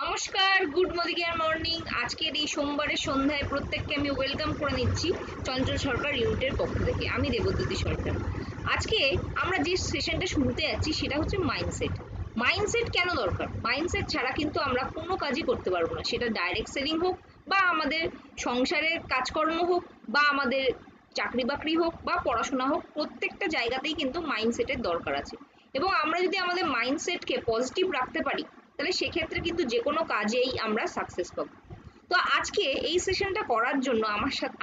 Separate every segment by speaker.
Speaker 1: নমস্কার, good morning. আজকের এই সোমবারের সন্ধ্যায় প্রত্যেককে আমি ওয়েলকাম করে নিচ্ছি চঞ্চল সরকার ইউনিটের পক্ষ থেকে। আমি দেবদ্যুতি সরকার। আজকে আমরা যে সেশনটা শুনতে যাচ্ছি সেটা হচ্ছে মাইন্ডসেট। মাইন্ডসেট কেন দরকার? মাইন্ডসেট ছাড়া কিন্তু আমরা কোনো কাজই করতে পারবো না, সেটা ডাইরেক্ট সেলিং হোক বা আমাদের সংসারের কাজকর্ম হোক বা আমাদের চাকরি বাকরি হোক বা পড়াশোনা হোক, প্রত্যেকটা জায়গাতেই কিন্তু মাইন্ডসেটের দরকার আছে। এবং আমরা যদি আমাদের মাইন্ডসেটকে পজিটিভ রাখতে পারি, তাহলে সেক্ষেত্রে কিন্তু যে কোনো কাজেই আমরা সাকসেস পাবো। তো আজকে এই সেশনটা করার জন্য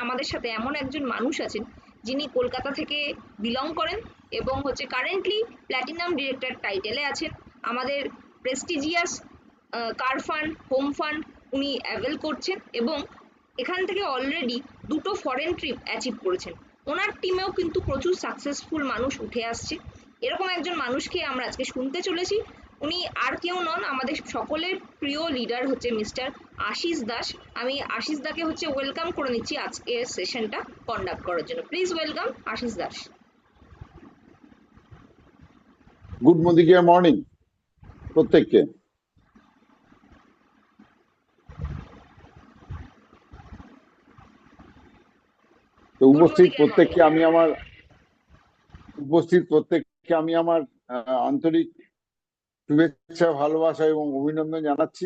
Speaker 1: আমাদের সাথে এমন একজন মানুষ আছেন যিনি কলকাতা থেকে বিলং করেন এবং হচ্ছে কারেন্টলি প্ল্যাটিনাম ডিরেক্টর টাইটেলে আছেন। আমাদের প্রেস্টিজিয়াস কার ফান্ড, হোম ফান্ড উনি অ্যাভেল করছেন এবং এখান থেকে অলরেডি দুটো ফরেন ট্রিপ অ্যাচিভ করেছেন। ওনার টিমেও কিন্তু প্রচুর সাকসেসফুল মানুষ উঠে আসছে। এরকম একজন মানুষকে আমরা আজকে শুনতে চলেছি। উনি আর কেউ নন, আমাদের সকলের প্রিয় লিডার হচ্ছে মিস্টার আশিস দাস। আমি আশিস দাকে হচ্ছে ওয়েলকাম করে নিচ্ছি আজকের সেশনটা কন্ডাক্ট করার জন্য। Please welcome Ashis Das.
Speaker 2: Good morning প্রত্যেককে। তো উপস্থিত প্রত্যেককে আমি আমার আন্তরিক শুভেচ্ছা, ভালোবাসা এবং অভিনন্দন জানাচ্ছি।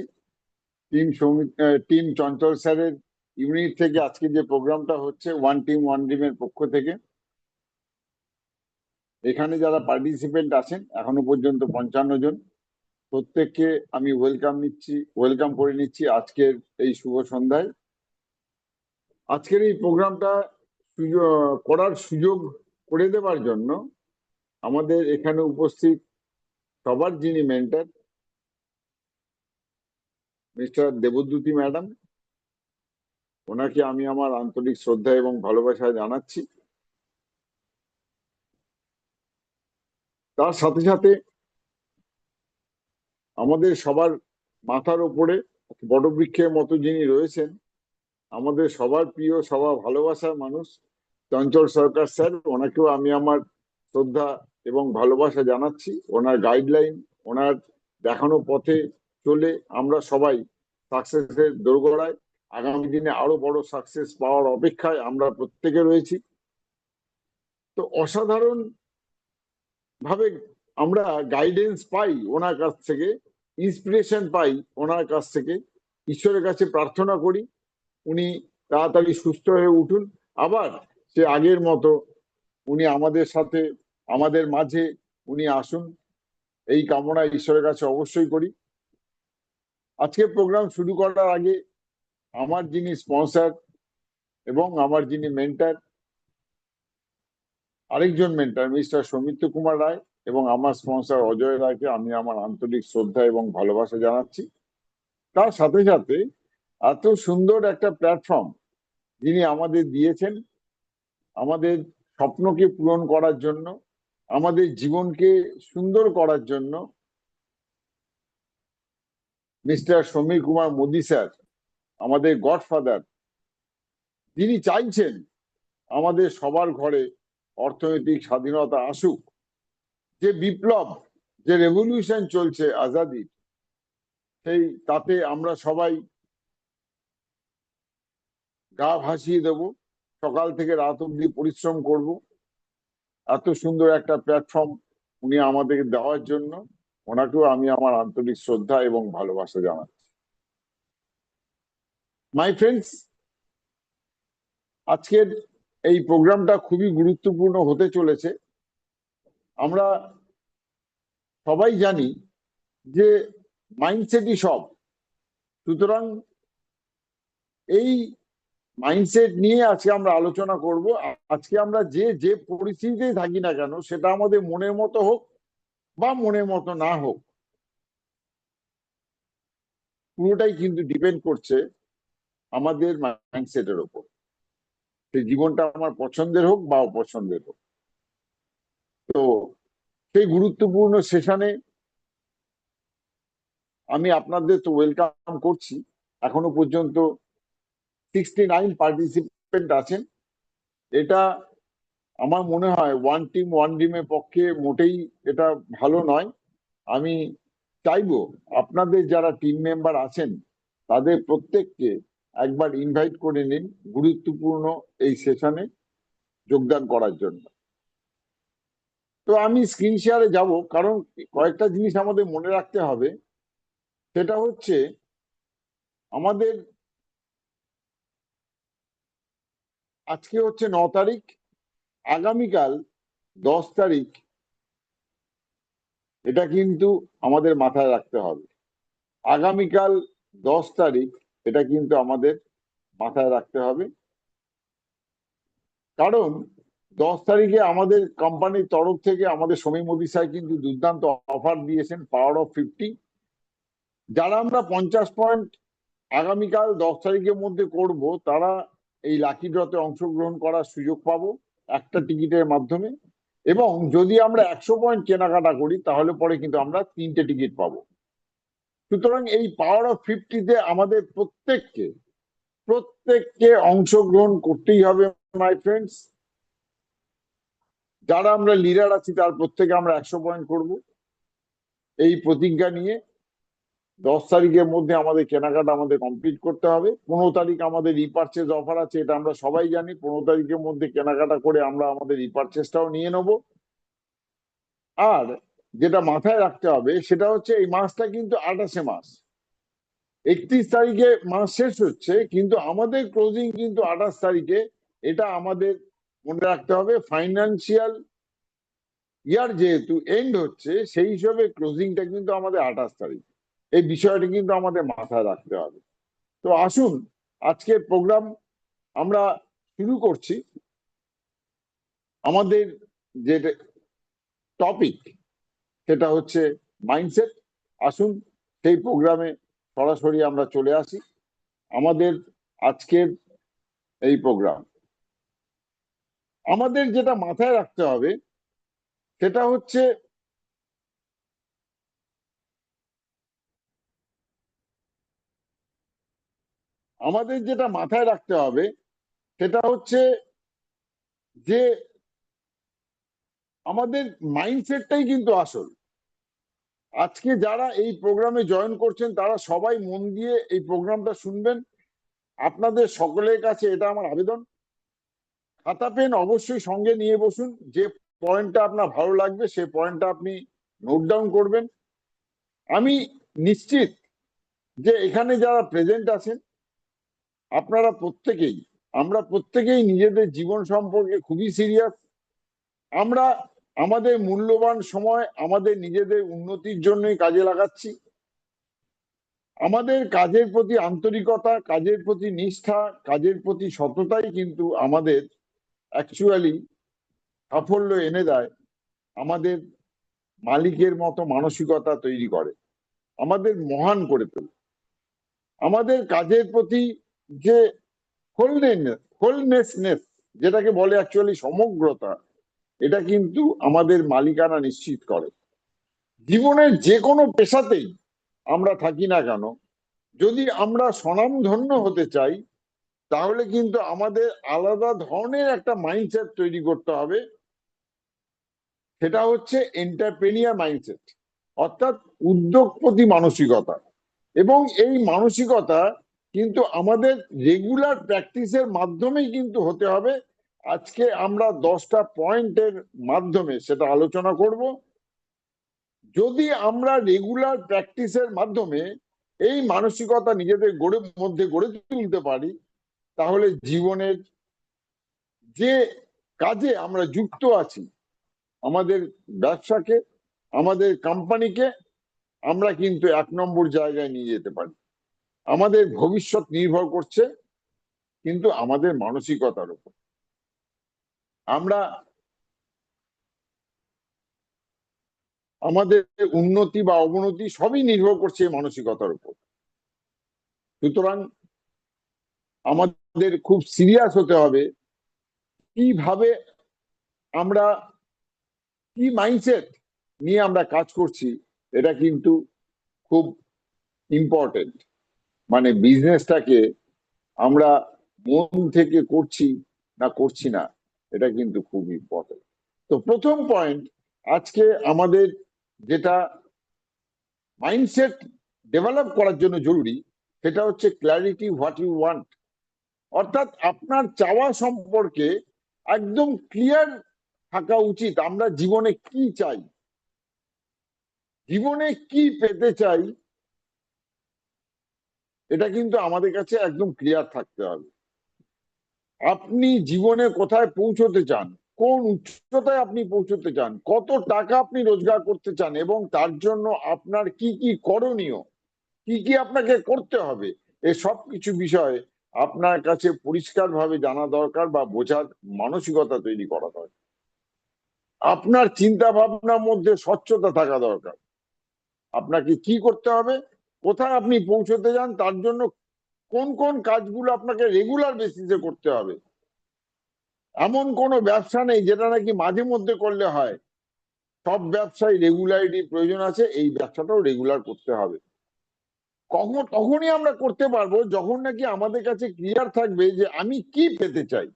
Speaker 2: টিম চঞ্চল স্যারের ইউনিট থেকে আজকে যে প্রোগ্রামটা হচ্ছে ওয়ান টিম ওয়ান ড্রিমের পক্ষ থেকে, এখানে যারা পার্টিসিপেন্ট আছেন এখনো পর্যন্ত 55 জন, প্রত্যেককে আমি ওয়েলকাম করে নিচ্ছি আজকের এই শুভ সন্ধ্যায়। আজকের এই প্রোগ্রামটা করার সুযোগ করে দেওয়ার জন্য আমাদের এখানে উপস্থিত সবার যিনি মেন্টর, মিস্টার দেবদ্যুতি ম্যাডাম, ওনাকে আমি আমার আন্তরিক শ্রদ্ধা এবং ভালোবাসা জানাচ্ছি। তার সাথে সাথে আমাদের সবার মাথার উপরে বটবৃক্ষের মতো যিনি রয়েছেন, আমাদের সবার প্রিয়, সবার ভালোবাসার মানুষ চঞ্চল সরকার স্যার, ওনাকেও আমি আমার শ্রদ্ধা এবং ভালোবাসা জানাচ্ছি। ওনার গাইডলাইন, ওনার দেখানো পথে চলে আমরা সবাই সাকসেসের দোরগোড়ায়, আগামী দিনে আরো বড় সাকসেস পাওয়ার অপেক্ষায় আমরা প্রত্যেকে রয়েছি। তো অসাধারণ ভাবে আমরা গাইডেন্স পাই ওনার কাছ থেকে, ইন্সপিরেশন পাই ওনার কাছ থেকে। ঈশ্বরের কাছে প্রার্থনা করি উনি তাড়াতাড়ি সুস্থ হয়ে উঠুন, আবার সে আগের মতো উনি আমাদের সাথে, আমাদের মাঝে উনি আসুন, এই কামনা ঈশ্বরের কাছে অবশ্যই করি। আজকে প্রোগ্রাম শুরু করার আগে আমার যিনি স্পন্সর এবং আমার যিনি মেন্টর, আরেকজন মেন্টর মিস্টার সৌমিত্র কুমার রায় এবং আমার স্পন্সর অজয় রায়কে আমি আমার আন্তরিক শ্রদ্ধা এবং ভালোবাসা জানাচ্ছি। তার সাথে সাথে এত সুন্দর একটা প্ল্যাটফর্ম যিনি আমাদের দিয়েছেন আমাদের স্বপ্নকে পূরণ করার জন্য, আমাদের জীবনকে সুন্দর করার জন্য, মিস্টার সমীর কুমার মোদী স্যার, আমাদের গডফাদার, যিনি চাইছেন আমাদের সবার ঘরে অর্থনৈতিক স্বাধীনতা আসুক। যে বিপ্লব, যে রেভলিউশন চলছে আজাদির, তাতে আমরা সবাই গা ভাসিয়ে দেব, সকাল থেকে রাত অব্দি পরিশ্রম করব। এত সুন্দর একটা প্ল্যাটফর্ম উনি আমাদের দেওয়ার জন্য ওনাকেও আমি আমার আন্তরিক শ্রদ্ধা এবং ভালোবাসা জানাচ্ছি। মাই ফ্রেন্ডস, আজকের এই প্রোগ্রামটা খুবই গুরুত্বপূর্ণ হতে চলেছে। আমরা সবাই জানি যে মাইন্ডসেটই সব, সুতরাং এই মাইন্ডসেট নিয়ে আজকে আমরা আলোচনা করব। আজকে আমরা যে পরিস্থিতিতে থাকি না কেন, সেটা আমাদের মনের মতো হোক বা মনের মতো না হোক, পুরোটাই কিন্তু ডিপেন্ড করছে আমাদের মাইন্ডসেটের উপর। সেই জীবনটা আমার পছন্দের হোক বা অপছন্দের হোক। তো সেই গুরুত্বপূর্ণ সেশনে আমি আপনাদের তো ওয়েলকাম করছি। এখনো পর্যন্ত 69 পার্টিসিপেন্ট আছেন। এটা আমার মনে হয় ওয়ান টিম ওয়ান ড্রিমের পক্ষে মোটেই এটা ভালো নয়। আমি চাইবো আপনাদের যারা টিম মেম্বার আছেন তাদের প্রত্যেককে একবার ইনভাইট করে নিন গুরুত্বপূর্ণ এই সেশনে যোগদান করার জন্য। তো আমি স্ক্রিন শেয়ারে যাব, কারণ কয়েকটা জিনিস আমাদের মনে রাখতে হবে। সেটা হচ্ছে আমাদের আজকে হচ্ছে 9 তারিখ, আগামীকাল 10 তারিখ, এটা কিন্তু আমাদের মাথায় রাখতে হবে। আগামীকাল 10 তারিখ, এটা কিন্তু আমাদের মাথায় রাখতে হবে, কারণ 10 তারিখে আমাদের কোম্পানির তরফ থেকে আমাদের সমীর মোদী স্যার কিন্তু দুর্দান্ত অফার দিয়েছেন, পাওয়ার অফ 50। যারা আমরা 50 পয়েন্ট আগামীকাল 10 তারিখের মধ্যে করব, তারা এই লাকি ড্রতে অংশগ্রহণ করার সুযোগ পাবো একটা টিকিটের মাধ্যমে। এবং যদি আমরা 100 পয়েন্ট কেনাকাটা করি তাহলে পরে কিন্তু আমরা 3টে টিকিট পাবো। সুতরাং এই পাওয়ার অফ 50-তে আমাদের প্রত্যেককে অংশগ্রহণ করতেই হবে মাই ফ্রেন্ডস। যারা আমরা লিডার আছি তার প্রত্যেকে আমরা 100 পয়েন্ট করব এই প্রতিজ্ঞা নিয়ে। 10 তারিখের মধ্যে আমাদের কেনাকাটা আমাদের কমপ্লিট করতে হবে। 15 তারিখ আমাদের রিপারচেজ অফার আছে, এটা আমরা সবাই জানি। 15 তারিখের মধ্যে কেনাকাটা করে আমরা আমাদের রিপারচেজটাও নিয়ে নেব। আর যেটা মাথায় রাখতে হবে সেটা হচ্ছে এই মাসটা কিন্তু 28 মাস, 31 তারিখে মাস শেষ হচ্ছে, কিন্তু আমাদের ক্লোজিং কিন্তু 28 তারিখে। এটা আমাদের মনে রাখতে হবে। ফাইন্যান্সিয়াল ইয়ার যেহেতু এন্ড হচ্ছে, সেই হিসাবে ক্লোজিংটা কিন্তু আমাদের 28 তারিখ। এই বিষয়টা কিন্তু আমাদের মাথায় রাখতে হবে। তো আসুন আজকের প্রোগ্রাম আমরা শুরু করছি। আমাদের যে টপিক সেটা হচ্ছে মাইন্ডসেট। আসুন সেই প্রোগ্রামে সরাসরি আমরা চলে আসি। আমাদের আজকের এই প্রোগ্রাম, আমাদের যেটা মাথায় রাখতে হবে সেটা হচ্ছে আমাদের যেটা মাথায় রাখতে হবে সেটা হচ্ছে যে আমাদের মাইন্ডসেটটাই কিন্তু আসল। আজকে যারা এই প্রোগ্রামে জয়েন করছেন তারা সবাই মন দিয়ে এই প্রোগ্রামটা শুনবেন। আপনাদের সকলের কাছে এটা আমার আবেদন, খাতা পেন অবশ্যই সঙ্গে নিয়ে বসুন। যে পয়েন্টটা আপনার ভালো লাগবে সেই পয়েন্টটা আপনি নোট ডাউন করবেন। আমি নিশ্চিত যে এখানে যারা প্রেজেন্ট আছেন আপনারা প্রত্যেকেই, আমরা প্রত্যেকেই নিজেদের জীবন সম্পর্কে খুবই সিরিয়াস। আমরা আমাদের মূল্যবান সময় আমাদের নিজেদের উন্নতির জন্যই কাজে লাগাচ্ছি। আমাদের কাজের প্রতি আন্তরিকতা, কাজের প্রতি নিষ্ঠা, কাজের প্রতি সততাই কিন্তু আমাদের অ্যাকচুয়ালি সাফল্য এনে দেয়, আমাদের মালিকের মতো মানসিকতা তৈরি করে, আমাদের মহান করে তোলে। আমাদের কাজের প্রতি যে হোলনেসনেস যেটাকে বলে অ্যাকচুয়ালি সমগ্রতা, এটা কিন্তু আমাদের মালিকানা নিশ্চিত করে। জীবনের যে কোনো পেশাতেই আমরা থাকি না কেন, যদি আমরা স্বনামধন্য হতে চাই তাহলে কিন্তু আমাদের আলাদা ধরনের একটা মাইন্ডসেট তৈরি করতে হবে। সেটা হচ্ছে এন্টারপ্রেনিয়ার মাইন্ডসেট, অর্থাৎ উদ্যোগপতি মানসিকতা। এবং এই মানসিকতা কিন্তু আমাদের রেগুলার প্র্যাকটিসের মাধ্যমেই কিন্তু হতে হবে। আজকে আমরা 10টা পয়েন্টের মাধ্যমে সেটা আলোচনা করব। যদি আমরা রেগুলার প্র্যাকটিসের মাধ্যমে এই মানসিকতা নিজেদের মধ্যে গড়ে তুলতে পারি, তাহলে জীবনের যে কাজে আমরা যুক্ত আছি, আমাদের ব্যবসাকে, আমাদের কোম্পানিকে আমরা কিন্তু 1 নম্বর জায়গায় নিয়ে যেতে পারি। আমাদের ভবিষ্যৎ নির্ভর করছে কিন্তু আমাদের মানসিকতার উপর। আমরা আমাদের উন্নতি বা অবনতি সবই নির্ভর করছে এই মানসিকতার উপর। সুতরাং আমাদের খুব সিরিয়াস হতে হবে কিভাবে আমরা, কি মাইন্ডসেট নিয়ে আমরা কাজ করছি। এটা কিন্তু খুব ইম্পর্টেন্ট। মানে বিজনেসটাকে আমরা মন থেকে করছি না করছি না, এটা কিন্তু খুব ইম্পর্টেন্ট। তো প্রথম পয়েন্ট আজকে আমাদের যেটা মাইন্ডসেট ডেভেলপ করার জন্য জরুরি, সেটা হচ্ছে ক্ল্যারিটি হোয়াট ইউ ওয়ান্ট। অর্থাৎ আপনার চাওয়া সম্পর্কে একদম ক্লিয়ার থাকা উচিত। আমরা জীবনে কি চাই, জীবনে কি পেতে চাই, এটা কিন্তু আমাদের কাছে একদম ক্লিয়ার থাকতে হবে। আপনি জীবনে কোথায় পৌঁছতে চান, কোন উচ্চতায় আপনি পৌঁছতে চান, কত টাকা আপনি রোজগার করতে চান, এবং তার জন্য আপনার কি কি করণীয়, কি কি আপনাকে করতে হবে, এই সব কিছু বিষয়ে আপনার কাছে পরিষ্কারভাবে জানা দরকার বা বোঝার মানসিকতা তৈরি করা দরকার। আপনার চিন্তা ভাবনার মধ্যে স্বচ্ছতা থাকা দরকার। আপনাকে কি করতে হবে, কোথায় আপনি পৌঁছতে যান, তার জন্য কোন কোন কাজগুলো আপনাকে রেগুলার বেসিসে করতে হবে। এমন কোনো ব্যবসা নেই যেটা নাকি মাঝে মধ্যে করলে হয়। সব ব্যবসায় রেগুলারিটির প্রয়োজন আছে, এই ব্যবসাটাও রেগুলার করতে হবে। তখনই আমরা করতে পারবো যখন নাকি আমাদের কাছে ক্লিয়ার থাকবে যে আমি কি পেতে চাই।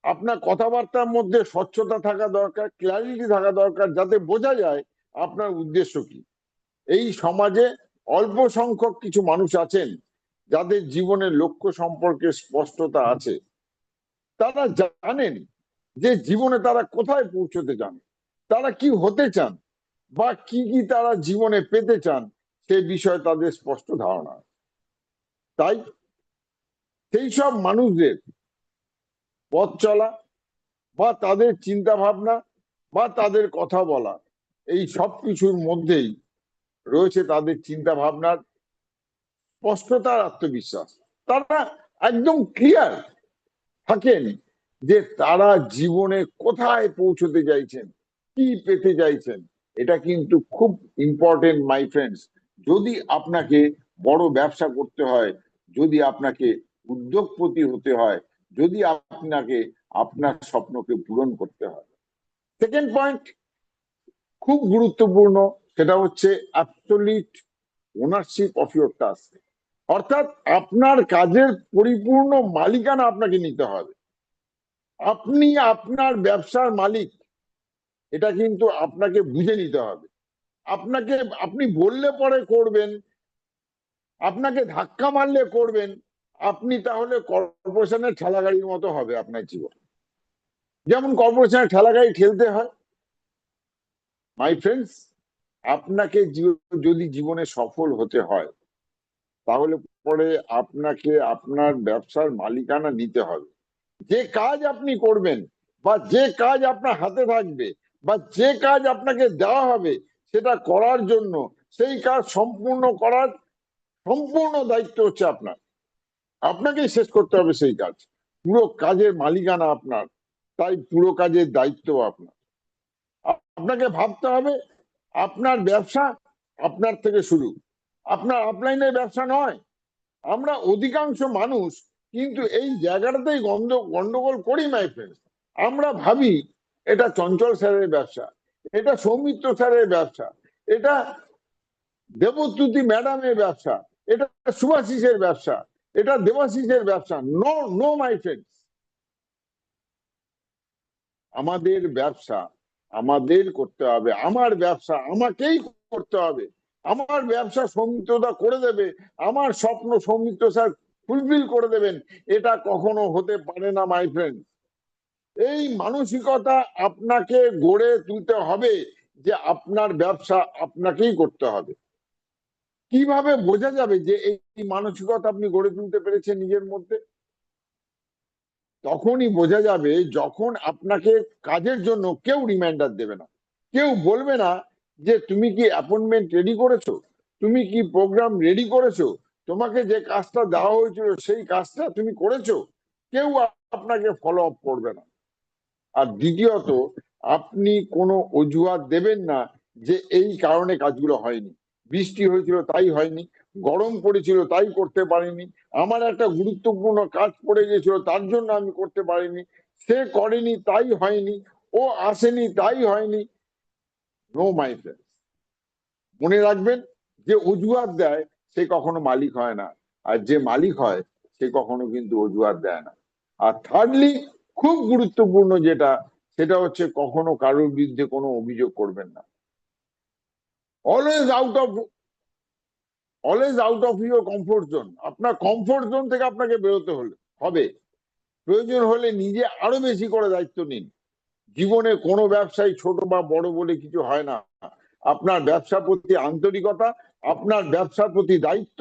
Speaker 2: আপনার কথাবার্তার মধ্যে স্বচ্ছতা থাকা দরকার, ক্ল্যারিটি থাকা দরকার, যাতে বোঝা যায় আপনার উদ্দেশ্য কি। এই সমাজে অল্প সংখ্যক কিছু মানুষ আছেন যাদের জীবনের লক্ষ্য সম্পর্কে স্পষ্টতা আছে। তারা জানেন যে জীবনে তারা কোথায় পৌঁছতে চান, তারা কি হতে চান, বা কি কি তারা জীবনে পেতে চান, সে বিষয়ে তাদের স্পষ্ট ধারণা। তাই সেই সব মানুষদের পথ চলা বা তাদের চিন্তা ভাবনা বা তাদের কথা বলা, এই সব কিছুর মধ্যেই রয়েছে তাদের চিন্তা ভাবনার স্পষ্টতার আত্মবিশ্বাস। তারা একদম ক্লিয়ার থাকেন যে তারা জীবনে কোথায় পৌঁছতে চাইছেন, কি পেতে চাইছেন। এটা কিন্তু খুব ইম্পর্টেন্ট মাই ফ্রেন্ডস। যদি আপনাকে বড় ব্যবসা করতে হয়, যদি আপনাকে উদ্যোগপতি হতে হয়, যদি আপনাকে আপনার স্বপ্নকে পূরণ করতে হয়। সেকেন্ড পয়েন্ট খুব গুরুত্বপূর্ণ, সেটা হচ্ছে absolute ownership of your task. অর্থাৎ আপনার কাজের পরিপূর্ণ মালিকানা আপনাকে নিতে হবে। আপনি আপনার ব্যবসার মালিক, এটা কিন্তু আপনাকে বুঝে নিতে হবে। আপনি বললে পরে করবেন, আপনাকে ধাক্কা মারলে করবেন, আপনি তাহলে কর্পোরেশনের ঠেলা গাড়ির মতো হবে আপনার জীবন। যেমন কর্পোরেশনের ঠেলা গাড়ি ঠেলতে হয়। মাই ফ্রেন্ডস, আপনাকে যদি জীবনে সফল হতে হয়, তাহলে পরে আপনাকে আপনার ব্যবসার মালিকানা নিতে হবে। যে কাজ আপনি করবেন বা যে কাজ আপনার হাতে থাকবে বা যে কাজ আপনাকে দেওয়া হবে, সেটা করার জন্য, সেই কাজ সম্পূর্ণ করার সম্পূর্ণ দায়িত্ব হচ্ছে আপনার। আপনাকেই শেষ করতে হবে সেই কাজ। পুরো কাজের মালিকানা আপনার, তাই পুরো কাজের দায়িত্ব আপনার। আপনাকে ভাবতে হবে আপনার ব্যবসা আপনার থেকে শুরু, আপনার অফলাইনের ব্যবসা নয়। আমরা অধিকাংশ মানুষ কিন্তু এই জায়গাটাতেই গন্ডগোল করি মাই ফ্রেন্ডস। আমরা ভাবি এটা চঞ্চল স্যারের ব্যবসা, এটা সৌমিত্র স্যারের ব্যবসা, এটা দেবস্তুতি ম্যাডামের ব্যবসা, এটা সুভাশিসের ব্যবসা, এটা দেবাশিসের ব্যবসা। নো নো মাই ফ্রেন্ডস, আমাদের ব্যবসা আমাদের করতে হবে। আমার ব্যবসা আমাকেই করতে হবে। আমার ব্যবসা সৌমিত্রদা করে দেবে, আমার স্বপ্ন সৌমিত্র স্যার ফুলফিল করে দেবেন, এটা কখনো হতে পারে না মাই ফ্রেন্ড। এই মানসিকতা আপনাকে গড়ে তুলতে হবে যে আপনার ব্যবসা আপনাকেই করতে হবে। কিভাবে বোঝা যাবে যে এই মানসিকতা আপনি গড়ে তুলতে পেরেছেন নিজের মধ্যে? তখনই বোঝা যাবে যখন আপনাকে কাজের জন্য কেউ রিমাইন্ডার দেবে না, কেউ বলবে না যে তুমি কি অ্যাপয়েন্টমেন্ট রেডি করেছো, তুমি কি প্রোগ্রাম রেডি করেছো, তোমাকে যে কাজটা দেওয়া হয়েছিল সেই কাজটা তুমি করেছো। কেউ আপনাকে ফলো আপ করবে না। আর দ্বিতীয়ত, আপনি কোনো অজুহাত দেবেন না যে এই কারণে কাজগুলো হয়নি, বৃষ্টি হয়েছিল তাই হয়নি, গরম পড়েছিল তাই করতে পারিনি, আমার একটা গুরুত্বপূর্ণ কাজ পড়ে গেছিল তার জন্য আমি করতে পারিনি, সে করেনি তাই হয়নি, ও আসেনি তাই হয়নি। নো মাই ফ্রেন্ড, মনে রাখবেন, যে অজুহাত দেয় সে কখনো মালিক হয় না, আর যে মালিক হয় সে কখনো কিন্তু অজুহাত দেয় না। আর থার্ডলি, খুব গুরুত্বপূর্ণ যেটা, সেটা হচ্ছে কখনো কারোর বিরুদ্ধে কোনো অভিযোগ করবেন না। Always out of your comfort zone. আপনার কমফোর্ট জোন থেকে আপনাকে বেরোতে হবে। প্রয়োজন হলে নিজে আরো বেশি করে দায়িত্ব নিন। জীবনে কোনো ব্যবসায় ছোট বা বড় বলে কিছু হয় না। আপনার ব্যবসার প্রতি আন্তরিকতা, আপনার ব্যবসার প্রতি দায়িত্ব,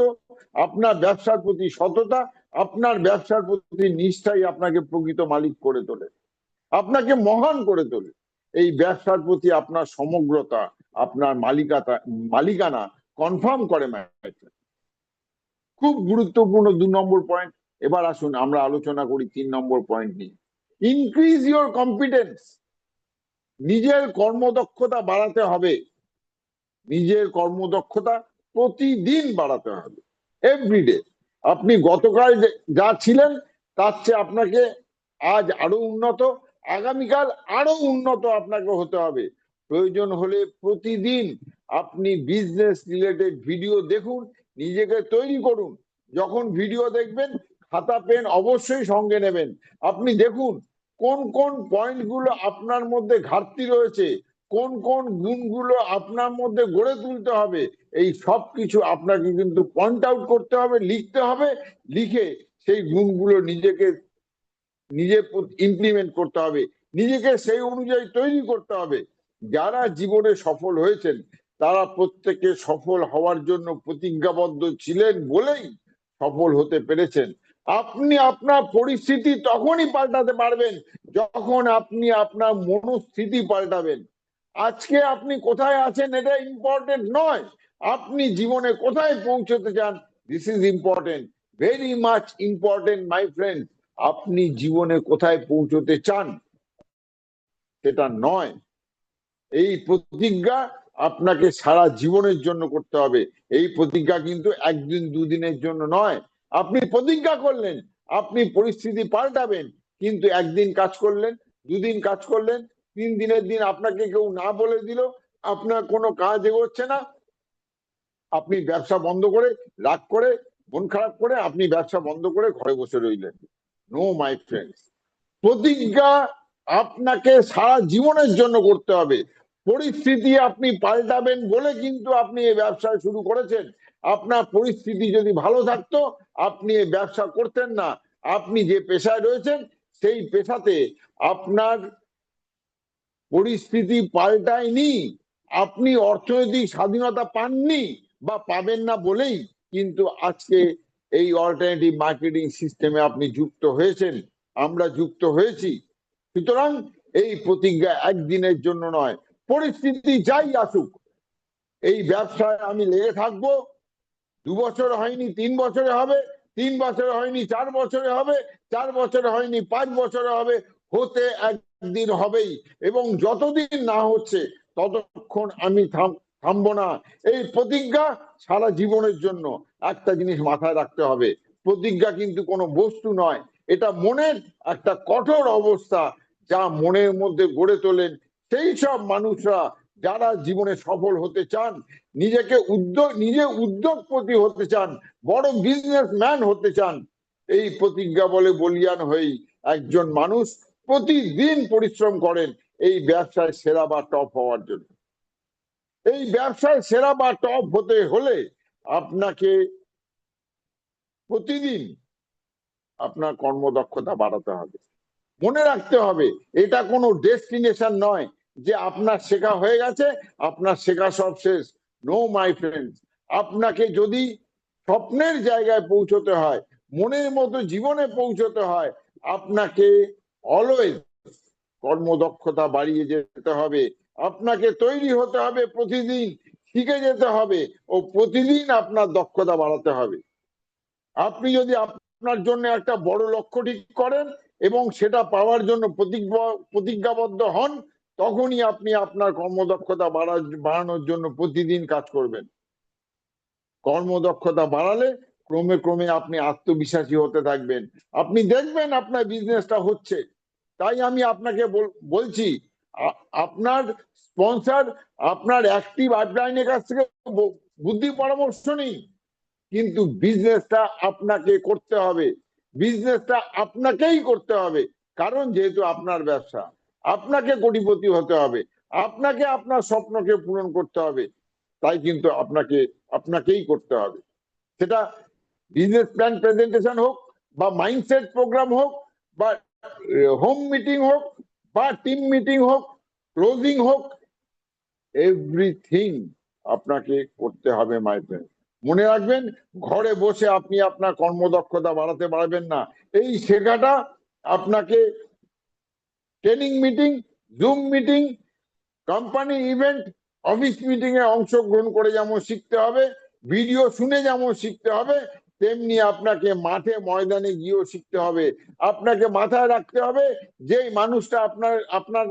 Speaker 2: আপনার ব্যবসার প্রতি সততা, আপনার ব্যবসার প্রতি নিষ্ঠাই আপনাকে প্রকৃত মালিক করে তোলে, আপনাকে মহান করে তোলে। এই ব্যবসার প্রতি আপনার সমগ্রতা আপনার মালিকানা কনফার্ম করে। খুব গুরুত্বপূর্ণ 2 নম্বর পয়েন্ট। এবার আসুন আমরা আলোচনা করি 3 নম্বর পয়েন্ট নিয়ে। Increase your competence. নিজের কর্মদক্ষতা বাড়াতে হবে। নিজের কর্মদক্ষতা প্রতিদিন বাড়াতে হবে, এভরিডে। আপনি গতকাল যা ছিলেন তার চেয়ে আপনাকে আজ আরো উন্নত, আগামীকাল আরো উন্নত আপনাকে হতে হবে। প্রয়োজন হলে প্রতিদিন আপনি বিজনেস রিলেটেড ভিডিও দেখুন, নিজেকে তৈরি করুন। যখন ভিডিও দেখবেন খাতা পেন অবশ্যই সঙ্গে নেবেন। আপনি দেখুন কোন কোন পয়েন্টগুলো আপনার মধ্যে ঘাটতি রয়েছে, কোন কোন গুণগুলো আপনার মধ্যে গড়ে তুলতে হবে। এই সব কিছু আপনাকে কিন্তু পয়েন্ট আউট করতে হবে, লিখতে হবে। লিখে সেই গুণগুলো নিজে ইমপ্লিমেন্ট করতে হবে, নিজেকে সেই অনুযায়ী তৈরি করতে হবে। যারা জীবনে সফল হয়েছেন তারা প্রত্যেকে সফল হওয়ার জন্য প্রতিজ্ঞাবদ্ধ ছিলেন বলেই সফল হতে পেরেছেন। আপনি আপনার পরিস্থিতি তখনই পাল্টাতে পারবেন যখন আপনি আপনার মনস্থিতি পাল্টাবেন। আজকে আপনি কোথায় আছেন এটা ইম্পর্টেন্ট নয়, আপনি জীবনে কোথায় পৌঁছতে চান this is important, very much important my friend. আপনি জীবনে কোথায় পৌঁছতে চান সেটা নয়। এই প্রতিজ্ঞা আপনাকে সারা জীবনের জন্য করতে হবে। এই প্রতিজ্ঞা কিন্তু একদিন দুদিনের জন্য নয়। আপনি প্রতিজ্ঞা করলেন আপনি পরিস্থিতি পাল্টাবেন, কিন্তু একদিন কাজ করলেন, দুদিন কাজ করলেন, 3 দিনের দিন আপনাকে কেউ না বলে দিল, আপনার কোনো কাজ এগোচ্ছে না, আপনি ব্যবসা বন্ধ করে, রাগ করে, মন খারাপ করে আপনি ব্যবসা বন্ধ করে ঘরে বসে রইলেন। নো মাই ফ্রেন্ডস, প্রতিজ্ঞা আপনাকে সারা জীবনের জন্য করতে হবে। পরিস্থিতি আপনি পাল্টাবেন বলে কিন্তু আপনি এই ব্যবসা শুরু করেছেন। আপনার পরিস্থিতি যদি ভালো থাকতো আপনি এই ব্যবসা করতেন না। আপনি যে পেশায় রয়েছেন সেই পেশাতে আপনার পরিস্থিতি পাল্টায়নি, আপনি অর্থনৈতিক স্বাধীনতা পাননি বা পাবেন না বলেই কিন্তু আজকে এই অল্টারনেটিভ মার্কেটিং সিস্টেমে আপনি যুক্ত হয়েছেন, আমরা যুক্ত হয়েছি। সুতরাং এই প্রতিজ্ঞা একদিনের জন্য নয়, পরিস্থিতি যাই আসুক এই ব্যবসায় আমি লেগে থাকবো। 2 বছর হয়নি 3 বছরে হবে, 3 বছরে হয়নি 4 বছরে হবে, 4 বছরে হয়নি 5 বছরে হবে, হতে একদিন হবেই। এবং যতদিন না হচ্ছে ততক্ষণ আমি থামবো না। এই প্রতিজ্ঞা সারা জীবনের জন্য। একটা জিনিস মাথায় রাখতে হবে, প্রতিজ্ঞা কিন্তু কোনো বস্তু নয়, এটা মনের একটা কঠোর অবস্থা যা মনের মধ্যে গড়ে তোলেন সেই সব মানুষরা যারা জীবনে সফল হতে চান, নিজে উদ্যোগপতি হতে চান, বড় বিজনেসম্যান হতে চান। এই প্রতিজ্ঞা বলে বলিয়ান হয়েই একজন মানুষ প্রতিদিন পরিশ্রম করেন এই ব্যবসায় সেরা বা টপ হওয়ার জন্য। এই ব্যবসায় সেরা বা টপ হতে হলে আপনাকে প্রতিদিন আপনার কর্মদক্ষতা বাড়াতে হবে। মনে রাখতে হবে এটা কোনো ডেস্টিনেশন নয় যে আপনার শেখা হয়ে গেছে, আপনার শেখা সব শেষ। নো মাই ফ্রেন্ডস, আপনাকে যদি স্বপ্নের জায়গায় পৌঁছতে হয়, মনের মতো জীবনে পৌঁছতে হয়, আপনাকে অলওয়েজ কর্মদক্ষতা বাড়িয়ে যেতে হবে। আপনাকে তৈরি হতে হবে, প্রতিদিন শিখে যেতে হবে ও প্রতিদিন আপনার দক্ষতা বাড়াতে হবে। আপনি যদি আপনার জন্য একটা বড় লক্ষ্য ঠিক করেন এবং সেটা পাওয়ার জন্য প্রতিজ্ঞাবদ্ধ হন, তখনই আপনি আপনার কর্মদক্ষতা বাড়ানোর জন্য প্রতিদিন কাজ করবেন। কর্মদক্ষতা বাড়ালে ক্রমে ক্রমে আপনি আত্মবিশ্বাসী হতে থাকবেন, আপনি দেখবেন আপনার বিজনেসটা হচ্ছে। তাই আমি আপনাকে বলছি, আপনার স্পন্সর আপনার অ্যাক্টিভ আপলাইনের কাছ থেকে বুদ্ধি পরামর্শ নিন, কিন্তু বিজনেসটা আপনাকে করতে হবে, বিজনেসটা আপনাকেই করতে হবে। কারণ যেহেতু আপনার ব্যবসা, আপনাকে কোটিপতি হতে হবে, আপনাকে আপনার স্বপ্নকে পূরণ করতে হবে। তাই কিন্তু আপনাকেই করতে হবে। সেটা বিজনেস প্ল্যান প্রেজেন্টেশন হোক, বা মাইন্ডসেট প্রোগ্রাম হোক, বা হোম মিটিং হোক, বা টিম মিটিং হোক, ক্লোজিং হোক, এভরিথিং আপনাকে করতে হবে মাই ফ্রেন্ড। মনে রাখবেন, ঘরে বসে আপনি আপনার কর্মদক্ষতা বাড়াতে পারবেন না। এই শেখাটা আপনাকে training meeting, zoom meeting, company event, office meeting এ অংশগ্রহণ করে যেমন শিখতে হবে, ভিডিও শুনে যেমন শিখতে হবে, তেমনি আপনাকে মাঠে ময়দানে গিয়েও শিখতে হবে। আপনাকে মাথায় রাখতে হবে, যেই মানুষটা আপনার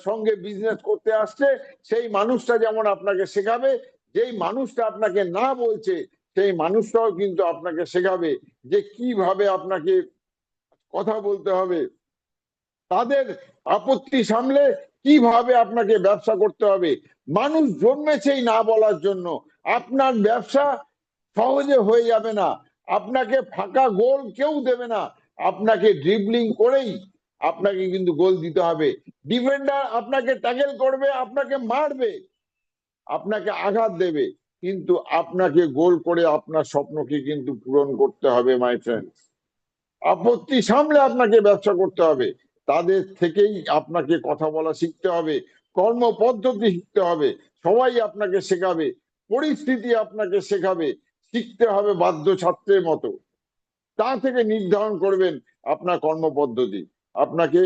Speaker 2: সঙ্গে বিজনেস করতে আসছে, সেই মানুষটা যেমন আপনাকে শেখাবে, যেই মানুষটা আপনাকে না বলছে, সেই মানুষটাও কিন্তু আপনাকে শেখাবে যে কিভাবে আপনাকে কথা বলতে হবে, তাদের আপত্তি সামলে কিভাবে আপনাকে ব্যবসা করতে হবে। মানুষ জন্মেছেই না বলার জন্য। আপনার ব্যবসা সহজে হয়ে যাবে না, আপনাকে ফাঁকা গোল কেউ দেবে না, আপনাকে ড্রিবলিং করেই আপনাকে কিন্তু গোল দিতে হবে। ডিফেন্ডার আপনাকে ট্যাকেল করবে, আপনাকে মারবে, আপনাকে আঘাত দেবে, কিন্তু আপনাকে গোল করে আপনার স্বপ্নকে কিন্তু পূরণ করতে হবে মাই ফ্রেন্ড। আপত্তি সামলে আপনাকে ব্যবসা করতে হবে, তাদের থেকেই আপনাকে কথা বলা শিখতে হবে, কর্ম পদ্ধতি শিখতে হবে, সবাই আপনাকে শেখাবে, পরিস্থিতি আপনাকে শেখাবে, শিখতে হবে বাধ্য ছাত্রের মতো। তা থেকে নির্ধারণ করবেন আপনার কর্মপদ্ধতি। আপনাকে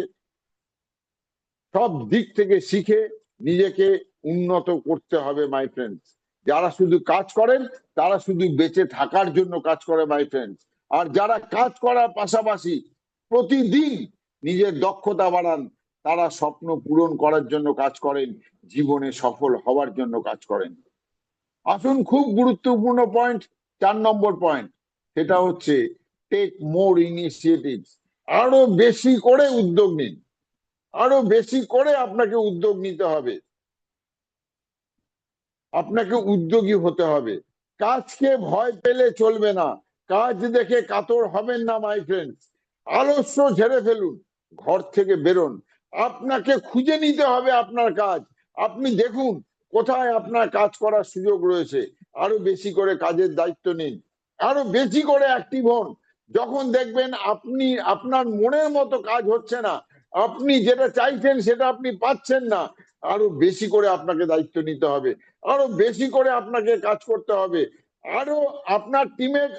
Speaker 2: সব দিক থেকে শিখে নিজেকে উন্নত করতে হবে মাই ফ্রেন্ডস। যারা শুধু কাজ করেন তারা শুধু বেঁচে থাকার জন্য কাজ করে মাই ফ্রেন্ডস, আর যারা কাজ করার পাশাপাশি প্রতিদিন নিজের দক্ষতা বাড়ান, তারা স্বপ্ন পূরণ করার জন্য কাজ করেন, জীবনে সফল হওয়ার জন্য কাজ করেন। আসুন, খুব গুরুত্বপূর্ণ পয়েন্ট, 4 নম্বর পয়েন্ট, সেটা হচ্ছে টেক মোর ইনিশিয়েটিভ। আরো বেশি করে উদ্যোগ নিন, আরো বেশি করে আপনাকে উদ্যোগ নিতে হবে, আপনাকে উদ্যোগী হতে হবে। কাজকে ভয় পেলে চলবে না, কাজ দেখে কাতর হবেন না মাই ফ্রেন্ডস। আলস্য ঝেড়ে ফেলুন, ঘর থেকে বেরোন, আপনাকে খুঁজে নিতে হবে আপনার কাজ। আপনি দেখুন কোথায় আপনার কাজ করার সুযোগ রয়েছে, আরো বেশি করে কাজের দায়িত্ব নিন, আরো বেশি করে অ্যাক্টিভ হন। যখন দেখবেন আপনি আপনার মনের মতো কাজ হচ্ছে না, আপনি যেটা চাইছেন সেটা আপনি পাচ্ছেন না, আরো বেশি করে আপনাকে দায়িত্ব নিতে হবে, আরো বেশি করে আপনাকে কাজ করতে হবে, আরো আপনার টিমের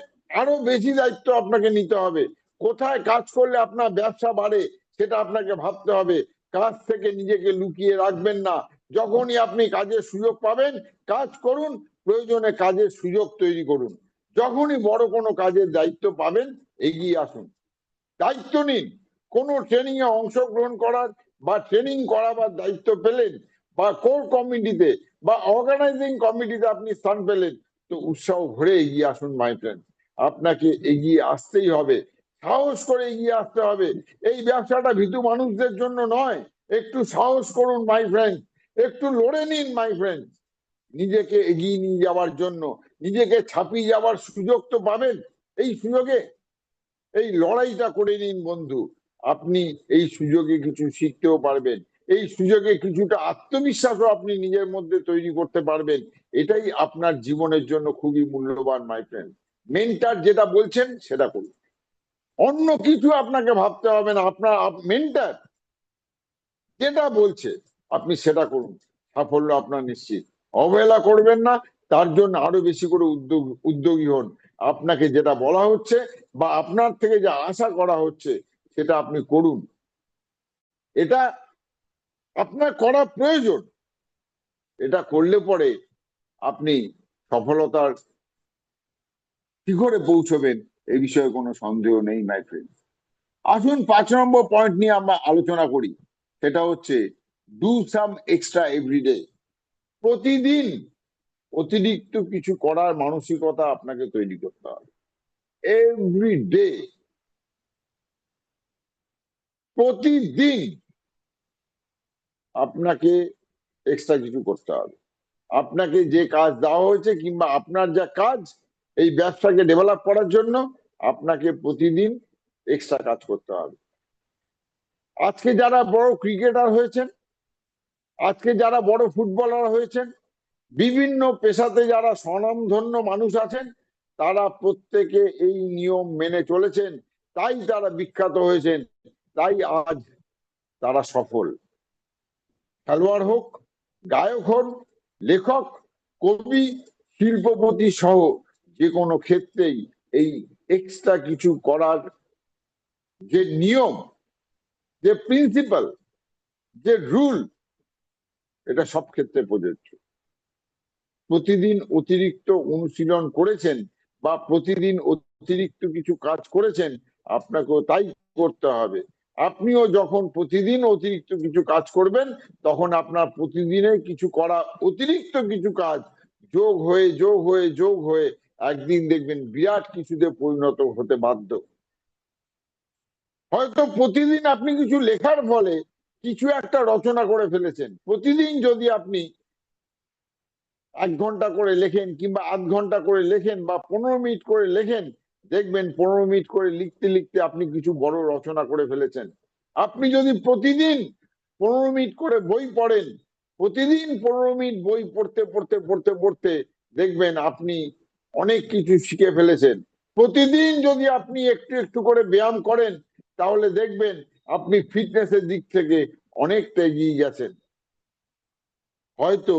Speaker 2: আরো বেশি দায়িত্ব আপনাকে নিতে হবে। কোথায় কাজ করলে আপনার ব্যবসা বাড়ে সেটা আপনাকে ভাবতে হবে। কাজ থেকে নিজেকে লুকিয়ে রাখবেন না, যখনই আপনি কাজের সুযোগ পাবেন কাজ করুন, প্রয়োজনে কাজের সুযোগ তৈরি করুন। যখনই বড় কোনো কাজের দায়িত্ব পাবেন এগিয়ে আসুন, দায়িত্ব নিন। কোন ট্রেনিং এ অংশগ্রহণ করার বা ট্রেনিং করাবার দায়িত্ব পেলেন, বা কোর কমিটিতে বা অর্গানাইজিং কমিটিতে আপনি স্থান পেলেন, তো উৎসাহ ভরে এগিয়ে আসুন মাই ফ্রেন্ড। আপনাকে এগিয়ে আসতেই হবে, সাহস করে এগিয়ে আসতে হবে। এই ব্যবসাটা ভীতু মানুষদের জন্য নয়, একটু সাহস করুন মাই ফ্রেন্ড, একটু লড়ে নিন মাই ফ্রেন্ড। নিজেকে এগিয়ে নিয়ে যাওয়ার জন্য, নিজেকে ছাপিয়ে যাওয়ার সুযোগ তো পাবেন এই সুযোগে। এই লড়াইটা করে নিন বন্ধু, আপনি এই সুযোগে কিছু শিখতেও পারবেন, এই সুযোগে কিছুটা আত্মবিশ্বাসও আপনি নিজের মধ্যে তৈরি করতে পারবেন। এটাই আপনার জীবনের জন্য খুবই মূল্যবান মাই ফ্রেন্ড। মেন্টার যেটা বলছেন সেটা করুন, অন্য কিছু আপনাকে ভাবতে হবে না। আপনার মেন্টার যেটা বলছে আপনি সেটা করুন, সাফল্য আপনার নিশ্চিত। অবহেলা করবেন না, তার জন্য আরো বেশি করে উদ্যোগী হন। আপনাকে যেটা বলা হচ্ছে বা আপনার থেকে যা আশা করা হচ্ছে সেটা আপনি করুন, এটা আপনার করা প্রয়োজন। এটা করলে পরে আপনি সফলতার শিখরে পৌঁছবেন, এই বিষয়ে কোনো সন্দেহ নেই মাই ফ্রেন্ড। আসুন 5 নম্বর পয়েন্ট নিয়ে আমরা আলোচনা করি, সেটা হচ্ছে ডু সাম এক্সট্রা এভরিডে। প্রতিদিন অতিরিক্ত কিছু করার মানসিকতা আপনাকে তৈরি করতে হবে। এভরিডে, প্রতিদিন আপনাকে এক্সট্রা কিছু করতে হবে। আপনাকে যে কাজ দেওয়া হয়েছে কিংবা আপনার যা কাজ এই ব্যবসাকে ডেভেলপ করার জন্য, আপনাকে প্রতিদিন এক্সট্রা কাজ করতে হবে। আজকে যারা বড় ক্রিকেটার হয়েছেন, আজকে যারা বড় ফুটবলার হয়েছেন, বিভিন্ন পেশাতে যারা স্বনামধন্য মানুষ আছেন তারা প্রত্যেকে এই নিয়ম মেনে চলেছেন, তাই তারা বিখ্যাত হয়েছেন, তাই আজ তারা সফল। খেলোয়াড় হোক, গায়ক হন, লেখক, কবি, শিল্পপতি সহ যে কোনো ক্ষেত্রেই এই এক্সট্রা কিছু করার যে নিয়ম, যে প্রিন্সিপাল, যে রুল, এটা সব ক্ষেত্রে প্রযোজ্য। প্রতিদিন অতিরিক্ত অনুশীলন করেছেন বা প্রতিদিন অতিরিক্ত কিছু কাজ করেছেন, আপনাকেও তাই করতে হবে। আপনিও যখন প্রতিদিন অতিরিক্ত কিছু কাজ করবেন, তখন আপনার প্রতিদিনের কিছু করা অতিরিক্ত কিছু কাজ যোগ হয়ে যোগ হয়ে যোগ হয়ে একদিন দেখবেন বিরাট কিছুতে পরিণত হতে বাধ্য। হয়তো প্রতিদিন আপনি কিছু লেখার ফলে কিছু একটা রচনা করে ফেলেছেন। প্রতিদিন যদি আপনি 1 ঘন্টা করে লেখেন কিংবা আধ ঘন্টা করে লেখেন বা 15 মিনিট করে লেখেন, দেখবেন 15 মিনিট করে লিখতে লিখতে আপনি কিছু বড় রচনা করে ফেলেছেন। আপনি যদি প্রতিদিন 15 মিনিট করে বই পড়েন, প্রতিদিন 15 মিনিট বই পড়তে পড়তে পড়তে পড়তে দেখবেন আপনি অনেক কিছু শিখে ফেলেছেন। প্রতিদিন যদি আপনি একটু একটু করে ব্যায়াম করেন, তাহলে দেখবেন আপনি ফিটনেসের দিক থেকে অনেকটা এগিয়ে গেছেন। হয়তো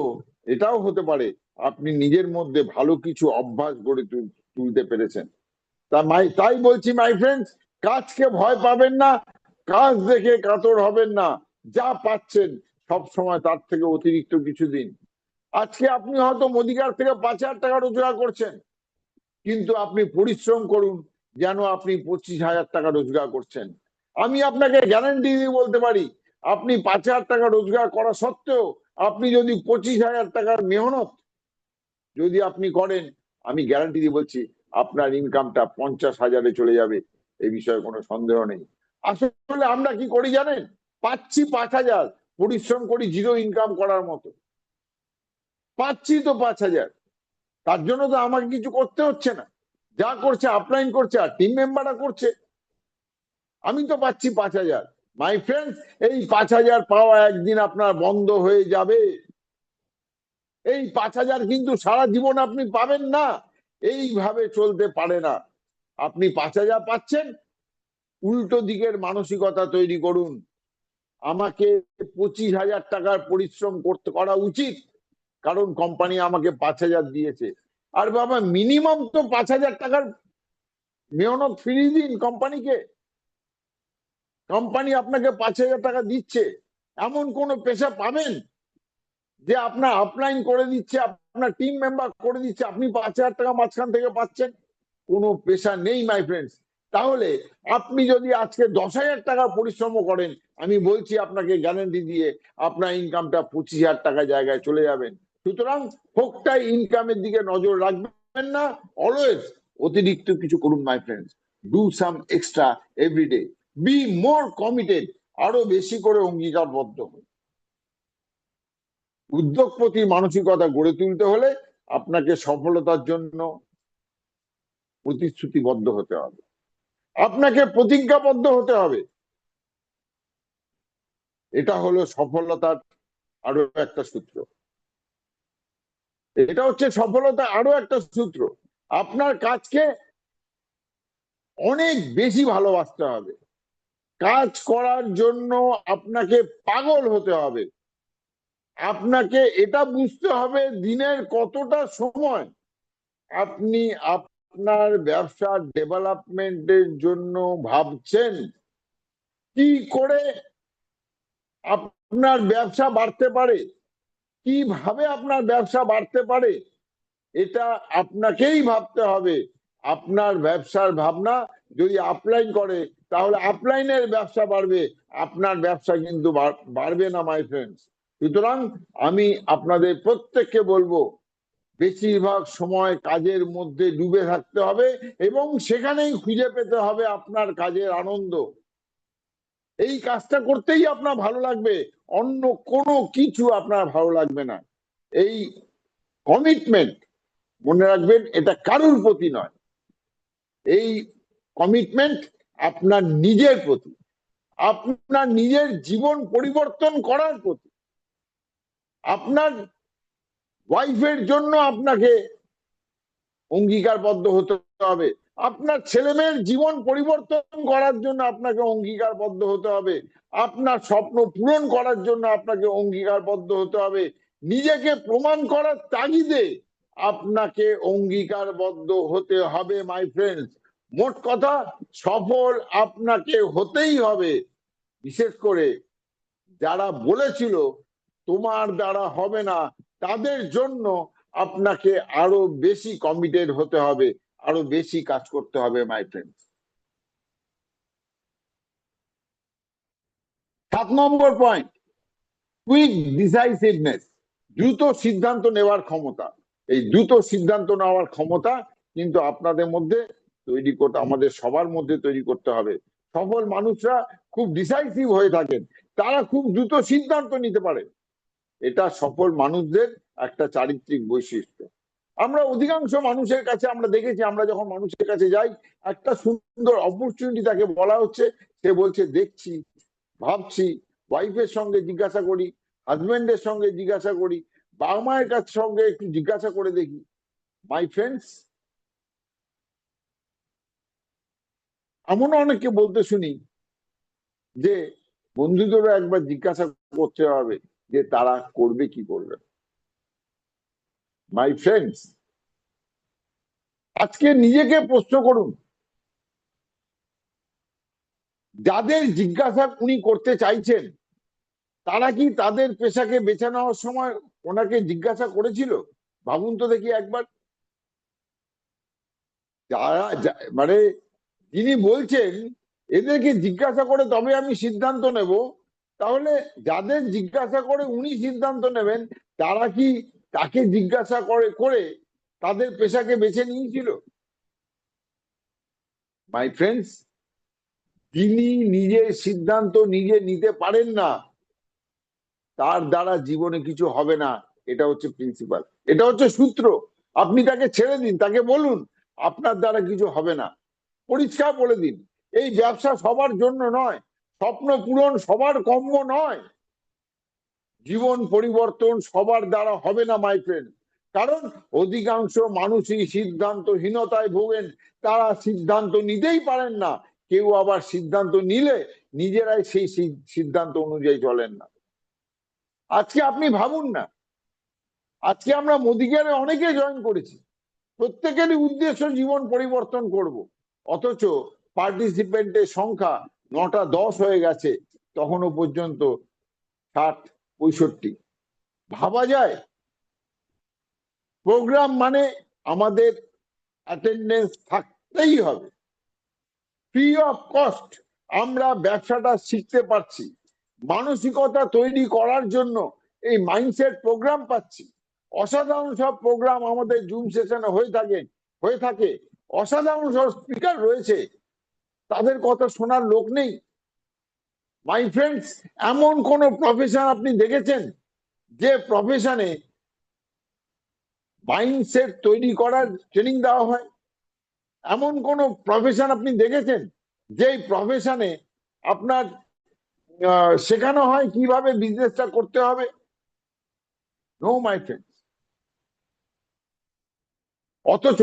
Speaker 2: এটাও হতে পারে আপনি নিজের মধ্যে ভালো কিছু অভ্যাস গড়ে তুলতে পেরেছেন। তাই বলছি মাই ফ্রেন্ডস, কাজকে ভয় পাবেন না, কাজ দেখে কাতর হবেন না। যা পাচ্ছেন সব সময় তার থেকে অতিরিক্ত কিছু দিন। আজকে আপনি হয়তো মুদিখার থেকে 5,000 টাকা রোজগার করছেন, কিন্তু আপনি পরিশ্রম করুন যেন আপনি 25,000 টাকা রোজগার করছেন। আমি আপনাকে গ্যারান্টি দিয়ে বলতে পারি, আপনি 5,000 টাকা রোজগার করা সত্ত্বেও আপনি যদি 25,000 টাকার মেহনত যদি আপনি করেন, আমি গ্যারান্টি দিয়ে বলছি আপনার ইনকামটা 50,000-এ চলে যাবে, এই বিষয়ে কোনো সন্দেহ নেই। আসলে আমরা কি করি জানেন? পাচ্ছি 5,000, পরিশ্রম করি জিরো ইনকাম করার মতো। পাচ্ছি তো 5,000, তার জন্য তো আমাকে কিছু করতে হচ্ছে না। যা করছে আপলাইন করছে আর টিম মেম্বাররা করছে, আমি তো পাচ্ছি 5,000। মাই ফ্রেন্ডস, এই 5,000 পাওয়া একদিন আপনার বন্ধ হয়ে যাবে। এই 5,000 কিন্তু সারা জীবন আপনি পাবেন না, এইভাবে চলতে পারে না। আপনি 5,000 পাচ্ছেন, উল্টো দিকের মানসিকতা তৈরি করুন, আমাকে 25,000 টাকার পরিশ্রম করা উচিত, কারণ কোম্পানি আমাকে 5,000 দিয়েছে। আর বাবা, মিনিমাম তো 5,000 টাকার মেহনত ফিরিয়ে দিন কোম্পানিকে। কোম্পানি আপনাকে 5,000 টাকা দিচ্ছে, এমন কোন পেশা পাবেন যে আপনার আপলাইন করে দিচ্ছে, আপনার টিম মেম্বার করে দিচ্ছে, আপনি 5,000 টাকা মাঝখান থেকে পাচ্ছেন? কোনো পেশা নেই মাই ফ্রেন্ডস। তাহলে আপনি যদি আজকে 10,000 টাকা পরিশ্রম করেন, আমি বলছি আপনাকে গ্যারান্টি দিয়ে আপনার ইনকামটা 25,000 টাকা জায়গায় চলে যাবেন। সুতরাং হোকটাই ইনকামের দিকে নজর রাখবেন না, অলওয়েজ অতিরিক্ত কিছু করুন my friends. Do some extra everyday, be more committed, আরো বেশি করে অঙ্গীকারবদ্ধ হন। উদ্যোগপতি মানসিকতা গড়ে তুলতে হলে আপনাকে সফলতার জন্য প্রতিশ্রুতিবদ্ধ হতে হবে, আপনাকে প্রতিজ্ঞাবদ্ধ হতে হবে। এটা হলো সফলতার আরো একটা সূত্র। এটা হচ্ছে সফলতা আরো একটা সূত্র। আপনার কাজকে অনেক বেশি ভালোবাসতে হবে। কাজ করার জন্য আপনাকে পাগল হতে হবে। আপনাকে এটা বুঝতে হবে দিনের কতটা সময় আপনি আপনার ব্যবসার ডেভেলপমেন্টের জন্য ভাবছেন, কি করে আপনার ব্যবসা বাড়তে পারে, কিভাবে আপনার ব্যবসা বাড়তে পারে, এটা আপনাকেই ভাবতে হবে। আপনার ব্যবসার ভাবনা যদি আপলাইন করে, তাহলে আপলাইনের ব্যবসা বাড়বে, আপনার ব্যবসা কিন্তু বাড়বে না মাই ফ্রেন্ডস। সুতরাং আমি আপনাদের প্রত্যেককে বলবো, বেশিরভাগ সময় কাজের মধ্যে ডুবে থাকতে হবে এবং সেখানেই খুঁজে পেতে হবে আপনার কাজের আনন্দ। এই কাজটা করতেই আপনার ভালো লাগবে, অন্য কোনো কিছু আপনার ভালো লাগবে না। এই কমিটমেন্ট মনে রাখবেন, এটা কারোর প্রতি নয়, এই কমিটমেন্ট আপনার নিজের প্রতি, আপনার নিজের জীবন পরিবর্তন করার প্রতি, আপনার ওয়াইফের জন্য আপনাকে অঙ্গীকারবদ্ধ হতে হবে, আপনার ছেলে মেয়ের জীবন পরিবর্তন করার জন্য আপনাকে অঙ্গীকারবদ্ধ হতে হবে, আপনার স্বপ্ন পূরণ করার জন্য আপনাকে অঙ্গীকারবদ্ধ হতে হবে, নিজেকে প্রমাণ করার তাগিদে আপনাকে অঙ্গীকারবদ্ধ হতে হবে মাই ফ্রেন্ডস। মোট কথা, সফল আপনাকে হতেই হবে। বিশেষ করে যারা বলেছিল তোমার দ্বারা হবে না, তাদের জন্য আপনাকে আরো বেশি কমিটেড হতে হবে, আরো বেশি কাজ করতে হবে মাই ফ্রেন্ডস। 7 নম্বর পয়েন্ট, কুইক ডিসাইসিভনেস, দ্রুত সিদ্ধান্ত নেওয়ার ক্ষমতা। এই দ্রুত সিদ্ধান্ত নেওয়ার ক্ষমতা কিন্তু আপনাদের মধ্যে তৈরি করতে, আমাদের সবার মধ্যে তৈরি করতে হবে। সফল মানুষরা খুব ডিসাইসিভ হয়ে থাকেন, তারা খুব দ্রুত সিদ্ধান্ত নিতে পারে, এটা সফল মানুষদের একটা চারিত্রিক বৈশিষ্ট্য। আমরা অধিকাংশ মানুষের কাছে আমরা দেখেছি, আমরা যখন মানুষের কাছে যাই, একটা সুন্দর অপরচুনিটি তাকে বলা হচ্ছে, সে বলছে দেখছি, ভাবছি, ওয়াইফের সঙ্গে জিজ্ঞাসা করি, হাজবেন্ডের সঙ্গে জিজ্ঞাসা করি, বাবা মায়ের কাছে সঙ্গে একটু জিজ্ঞাসা করে দেখি। মাই ফ্রেন্ডস, এমনও অনেককে বলতে শুনি যে বন্ধুদেরও একবার জিজ্ঞাসা করতে হবে যে তারা করবে কি করবে। মাই ফ্রেন্ডস, আজকে নিজেকে প্রশ্ন করুন, যাদের জিজ্ঞাসা উনি করতে চাইছেন তারা কি তাদের পেশাকে বেছে নেওয়ার সময় ওনাকে জিজ্ঞাসা করেছিল? ভাবুন তো দেখি একবার। যারা মানে যিনি বলছেন এদেরকে জিজ্ঞাসা করে তবে আমি সিদ্ধান্ত নেব, তাহলে যাদের জিজ্ঞাসা করে উনি সিদ্ধান্ত নেবেন, তারা কি তাকে জিজ্ঞাসা করে করে তাদের পেশাকে বেছে নিয়েছিল? মাই ফ্রেন্ডস, যিনি নিজের সিদ্ধান্ত নিজে নিতে পারেন না তার দ্বারা জীবনে কিছু হবে না, এটা হচ্ছে প্রিন্সিপাল, এটা হচ্ছে সূত্র। আপনি তাকে ছেড়ে দিন, তাকে বলুন আপনার দ্বারা কিছু হবে না, পরিষ্কার বলে দিন। এই ব্যবসা সবার জন্য নয়, স্বপ্ন পূরণ সবার কম্য নয়, জীবন পরিবর্তন সবার দ্বারা হবে না মাই ফ্রেন্ড। কারণ অধিকাংশ মানুষই সিদ্ধান্তহীনতায় ভোগেন, তারা সিদ্ধান্ত নিতেই পারেন না, কেউ আবার সিদ্ধান্ত নিলে নিজেরাই সেই সিদ্ধান্ত অনুযায়ী চলেন না। আজকে আপনি ভাবুন না, আজকে আমরা মোদিকেয়ারে অনেকে জয়েন করেছি, প্রত্যেকেরই উদ্দেশ্য জীবন পরিবর্তন করব, অথচ পার্টিসিপেন্টের সংখ্যা 9টা 10 হয়ে গেছে, তখনও পর্যন্ত 60-65। ভাবা যায়? প্রোগ্রাম মানে আমাদের অ্যাটেন্ডেন্স থাকতেই হবে, ফ্রি অফ কস্ট আমরা ব্যবসাটা শিখতে পারছি, মানসিকতা তৈরি করার জন্য এই মাইন্ডসেট প্রোগ্রাম পাচ্ছি। অসাধারণ সব প্রোগ্রাম আমাদের জুম সেশনে হয়ে থাকে, অসাধারণ সব স্পিকার রয়েছে, তাদের কথা শোনার লোক নেই। মাই ফ্রেন্ডস, এমন কোন প্রফেশন আপনি দেখেছেন যে প্রফেশনে মাইন্ডসেট তৈরি করার ট্রেনিং দেওয়া হয়? এমন কোন প্রফেশন আপনি দেখেছেন যে প্রফেশনে আপনার শেখানো হয় কিভাবে বিজনেসটা করতে হবে? No my friends. অথচ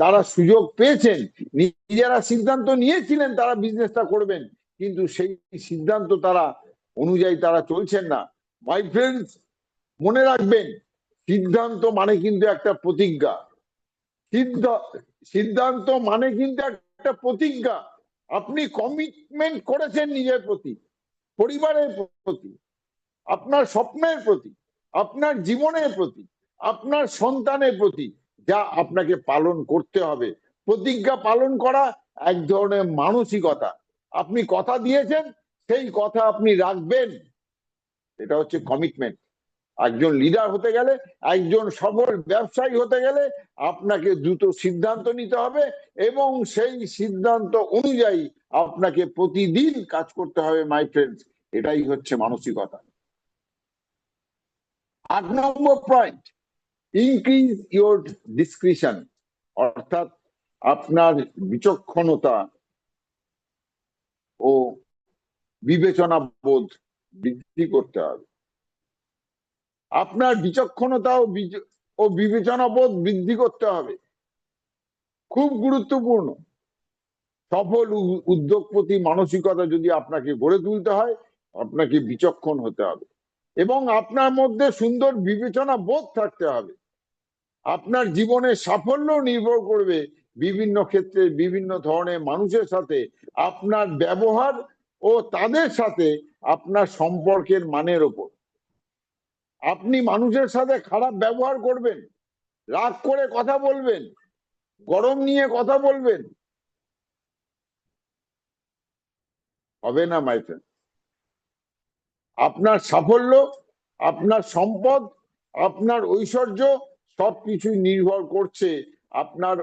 Speaker 2: তারা সুযোগ পেয়েছেন, নিজেরা সিদ্ধান্ত নিয়েছিলেন তারা বিজনেসটা করবেন, কিন্তু সেই সিদ্ধান্ত তারা অনুযায়ী তারা চলছেন না। মাই ফ্রেন্ডস, মনে রাখবেন, সিদ্ধান্ত মানে কিন্তু একটা প্রতিজ্ঞা, সিদ্ধান্ত মানে কিন্তু একটা প্রতিজ্ঞা। আপনি কমিটমেন্ট করেছেন নিজের প্রতি, পরিবারের প্রতি, আপনার স্বপ্নের প্রতি, আপনার জীবনের প্রতি, আপনার সন্তানের প্রতি, যা আপনাকে পালন করতে হবে। প্রতিজ্ঞা পালন করা এক ধরনের মানসিকতা, আপনি কথা দিয়েছেন সেই কথা আপনি রাখবেন, এটা হচ্ছে কমিটমেন্ট। একজন লিডার হতে গেলে, একজন সফল ব্যবসায়ী হতে গেলে আপনাকে দ্রুত সিদ্ধান্ত নিতে হবে এবং সেই সিদ্ধান্ত অনুযায়ী আপনাকে প্রতিদিন কাজ করতে হবে মাই ফ্রেন্ডস, এটাই হচ্ছে মানসিকতা। 8 নম্বর পয়েন্ট, ইনক্রিজ ইউর ডিসক্রিশন, অর্থাৎ আপনার বিচক্ষণতা ও বিবেচনা বোধ বৃদ্ধি করতে হবে। আপনার বিচক্ষণতা ও ও বিবেচনা বোধ বৃদ্ধি করতে হবে, খুব গুরুত্বপূর্ণ। সফল উদ্যোগপতি মানসিকতা যদি আপনাকে গড়ে তুলতে হয়, আপনাকে বিচক্ষণ হতে হবে এবং আপনার মধ্যে সুন্দর বিবেচনা বোধ থাকতে হবে। আপনার জীবনের সাফল্য নির্ভর করবে বিভিন্ন ক্ষেত্রে বিভিন্ন ধরনের মানুষের সাথে আপনার ব্যবহার ও তাদের সাথে আপনার সম্পর্কের মানের ওপর। আপনি মানুষের সাথে খারাপ ব্যবহার করবেন, রাগ করে কথা বলবেন, গরম নিয়ে কথা বলবেন, হবে না মাই ফ্রেন্ড। আপনার সাফল্য, আপনার সম্পদ, আপনার ঐশ্বর্য সবকিছু নির্ভর করছে আপনার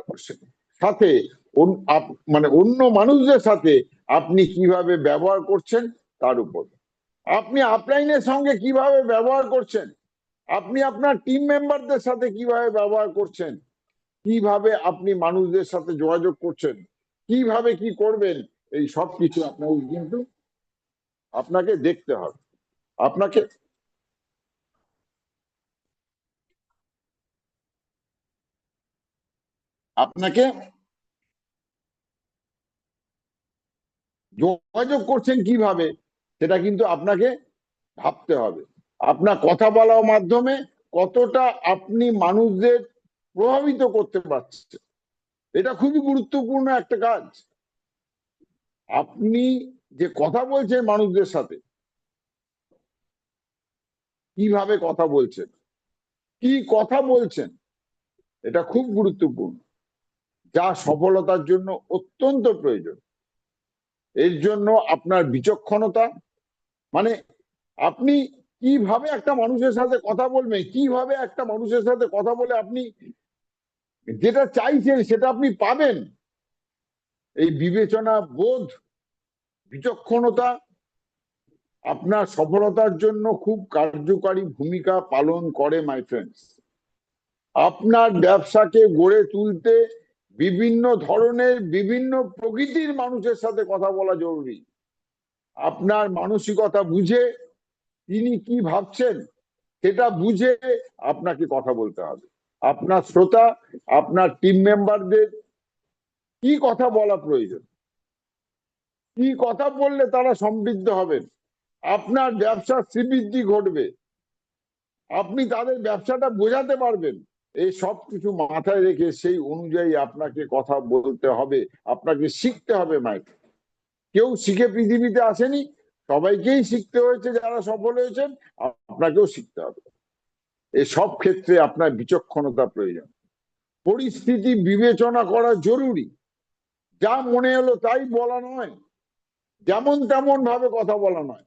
Speaker 2: সাথে মানে অন্য মানুষদের সাথে আপনি কিভাবে ব্যবহার করছেন তার উপর। আপনি আপলাইনের সঙ্গে কিভাবে ব্যবহার করছেন, আপনি আপনার টিম মেম্বারদের সাথে কিভাবে ব্যবহার করছেন, কিভাবে আপনি মানুষদের সাথে যোগাযোগ করছেন, কিভাবে কি করবেন, এই সব কিছু আপনাকে কিন্তু আপনাকে দেখতে হবে। আপনাকে আপনাকে যোগাযোগ করছেন কিভাবে সেটা কিন্তু আপনাকে ভাবতে হবে। আপনার কথা বলার মাধ্যমে কতটা আপনি মানুষদের প্রভাবিত করতে পারছেন, এটা খুবই গুরুত্বপূর্ণ একটা কাজ। আপনি যে কথা বলছেন মানুষদের সাথে, কিভাবে কথা বলছেন, কি কথা বলছেন, এটা খুব গুরুত্বপূর্ণ, যা সফলতার জন্য অত্যন্ত প্রয়োজন। এর জন্য আপনার বিচক্ষণতা, মানে আপনি কিভাবে একটা মানুষের সাথে কথা বলবেন, কিভাবে একটা মানুষের সাথে কথা বলে আপনি যেটা চাইছেন সেটা আপনি পাবেন, এই বিবেচনা বোধ, বিচক্ষণতা আপনার সফলতার জন্য খুব কার্যকারী ভূমিকা পালন করে মাই ফ্রেন্ডস। আপনার ব্যবসাকে গড়ে তুলতে বিভিন্ন ধরনের বিভিন্ন প্রকৃতির মানুষের সাথে কথা বলা জরুরি। আপনার মানসিকতা বুঝে তিনি কি ভাবছেন সেটা বুঝে আপনাকে কথা বলতে হবে। আপনার শ্রোতা, আপনার টিম মেম্বারদের কি কথা বলা প্রয়োজন, কি কথা বললে তারা সমৃদ্ধ হবেন, আপনার ব্যবসার শ্রীবৃদ্ধি ঘটবে, আপনি তাদের ব্যবসাটা বোঝাতে পারবেন, এই সব কিছু মাথায় রেখে সেই অনুযায়ী আপনাকে কথা বলতে হবে, আপনাকে শিখতে হবে। মাইক, কেউ শিখে পৃথিবীতে আসেনি, সবাইকেই শিখতে হয়েছে, যারা সফল হয়েছেন আপনাকেও শিখতে হবে। এই সব ক্ষেত্রে আপনার বিচক্ষণতা প্রয়োজন, পরিস্থিতি বিবেচনা করা জরুরি, যা মনে হলো তাই বলা নয়, যেমন তেমন ভাবে কথা বলা নয়।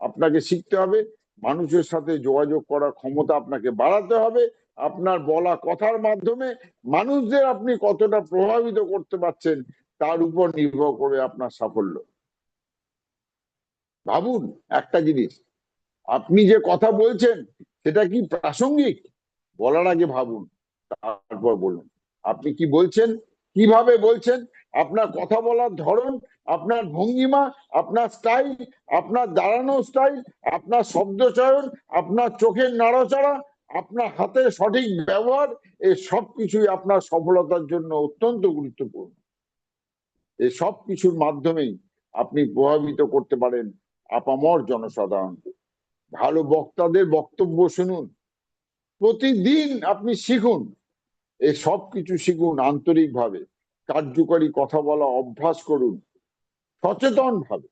Speaker 2: আপনাকে শিখতে হবে, মানুষের সাথে যোগাযোগ করার ক্ষমতা আপনাকে বাড়াতে হবে। আপনার বলা কথার মাধ্যমে মানুষদের আপনি কতটা প্রভাবিত করতে পারছেন তার উপর নির্ভর করে আপনার সাফল্য। ভাবুন একটা জিনিস, আপনি যে কথা বলছেন সেটা কি প্রাসঙ্গিক, বলার আগে ভাবুন, তারপর বলুন। আপনি কি বলছেন, কিভাবে বলছেন, আপনার কথা বলার ধরন, আপনার ভঙ্গিমা, আপনার স্টাইল, আপনার দাঁড়ানো স্টাইল, আপনার শব্দ চয়ন, আপনার চোখের নাড়াচাড়া, আপনার হাতের সঠিক ব্যবহার, এই সব কিছুই আপনার সফলতার জন্য অত্যন্ত গুরুত্বপূর্ণ। এই সব কিছুর মাধ্যমেই আপনি প্রভাবিত করতে পারেন আপামর জনসাধারণকে। ভালো বক্তাদের বক্তব্য শুনুন, প্রতিদিন আপনি শিখুন, এই সব কিছু শিখুন আন্তরিকভাবে, কার্যকরী কথা বলা অভ্যাস করুন সচেতন ভাবে।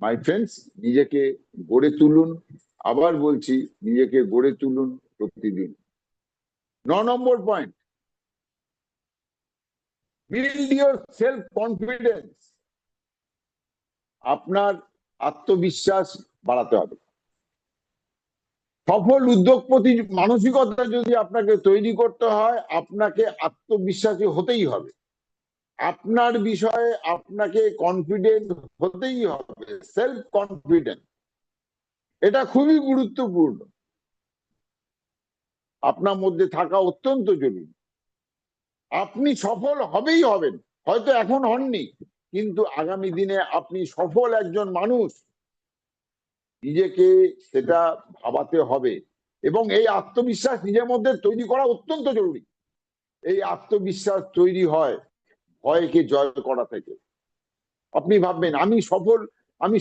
Speaker 2: মাই ফ্রেন্ডস, নিজেকে গড়ে তুলুন, আবার বলছি নিজেকে গড়ে তুলুন প্রতিদিন। 9 নম্বর point, build your self confidence. আপনার আত্মবিশ্বাস বাড়াতে হবে। সফল উদ্যোগপতি মানসিকতা যদি আপনাকে তৈরি করতে হয়, আপনাকে আত্মবিশ্বাসী হতেই হবে, আপনার বিষয়ে আপনাকে কনফিডেন্ট হতেই হবে, সেলফ কনফিডেন্ট, এটা খুবই গুরুত্বপূর্ণ, আপনার মধ্যে থাকা অত্যন্ত জরুরি। আপনি সফল হবেই হবেন, হয়তো এখন হননি, কিন্তু আগামী দিনে আপনি সফল একজন মানুষ, নিজেকে সেটা ভাবাতে হবে। এবং এই আত্মবিশ্বাস নিজের মধ্যে তৈরি করা অত্যন্ত জরুরি। এই আত্মবিশ্বাস তৈরি হয় ভয়কে জয় করা থেকে। আপনি ভাববেন আমি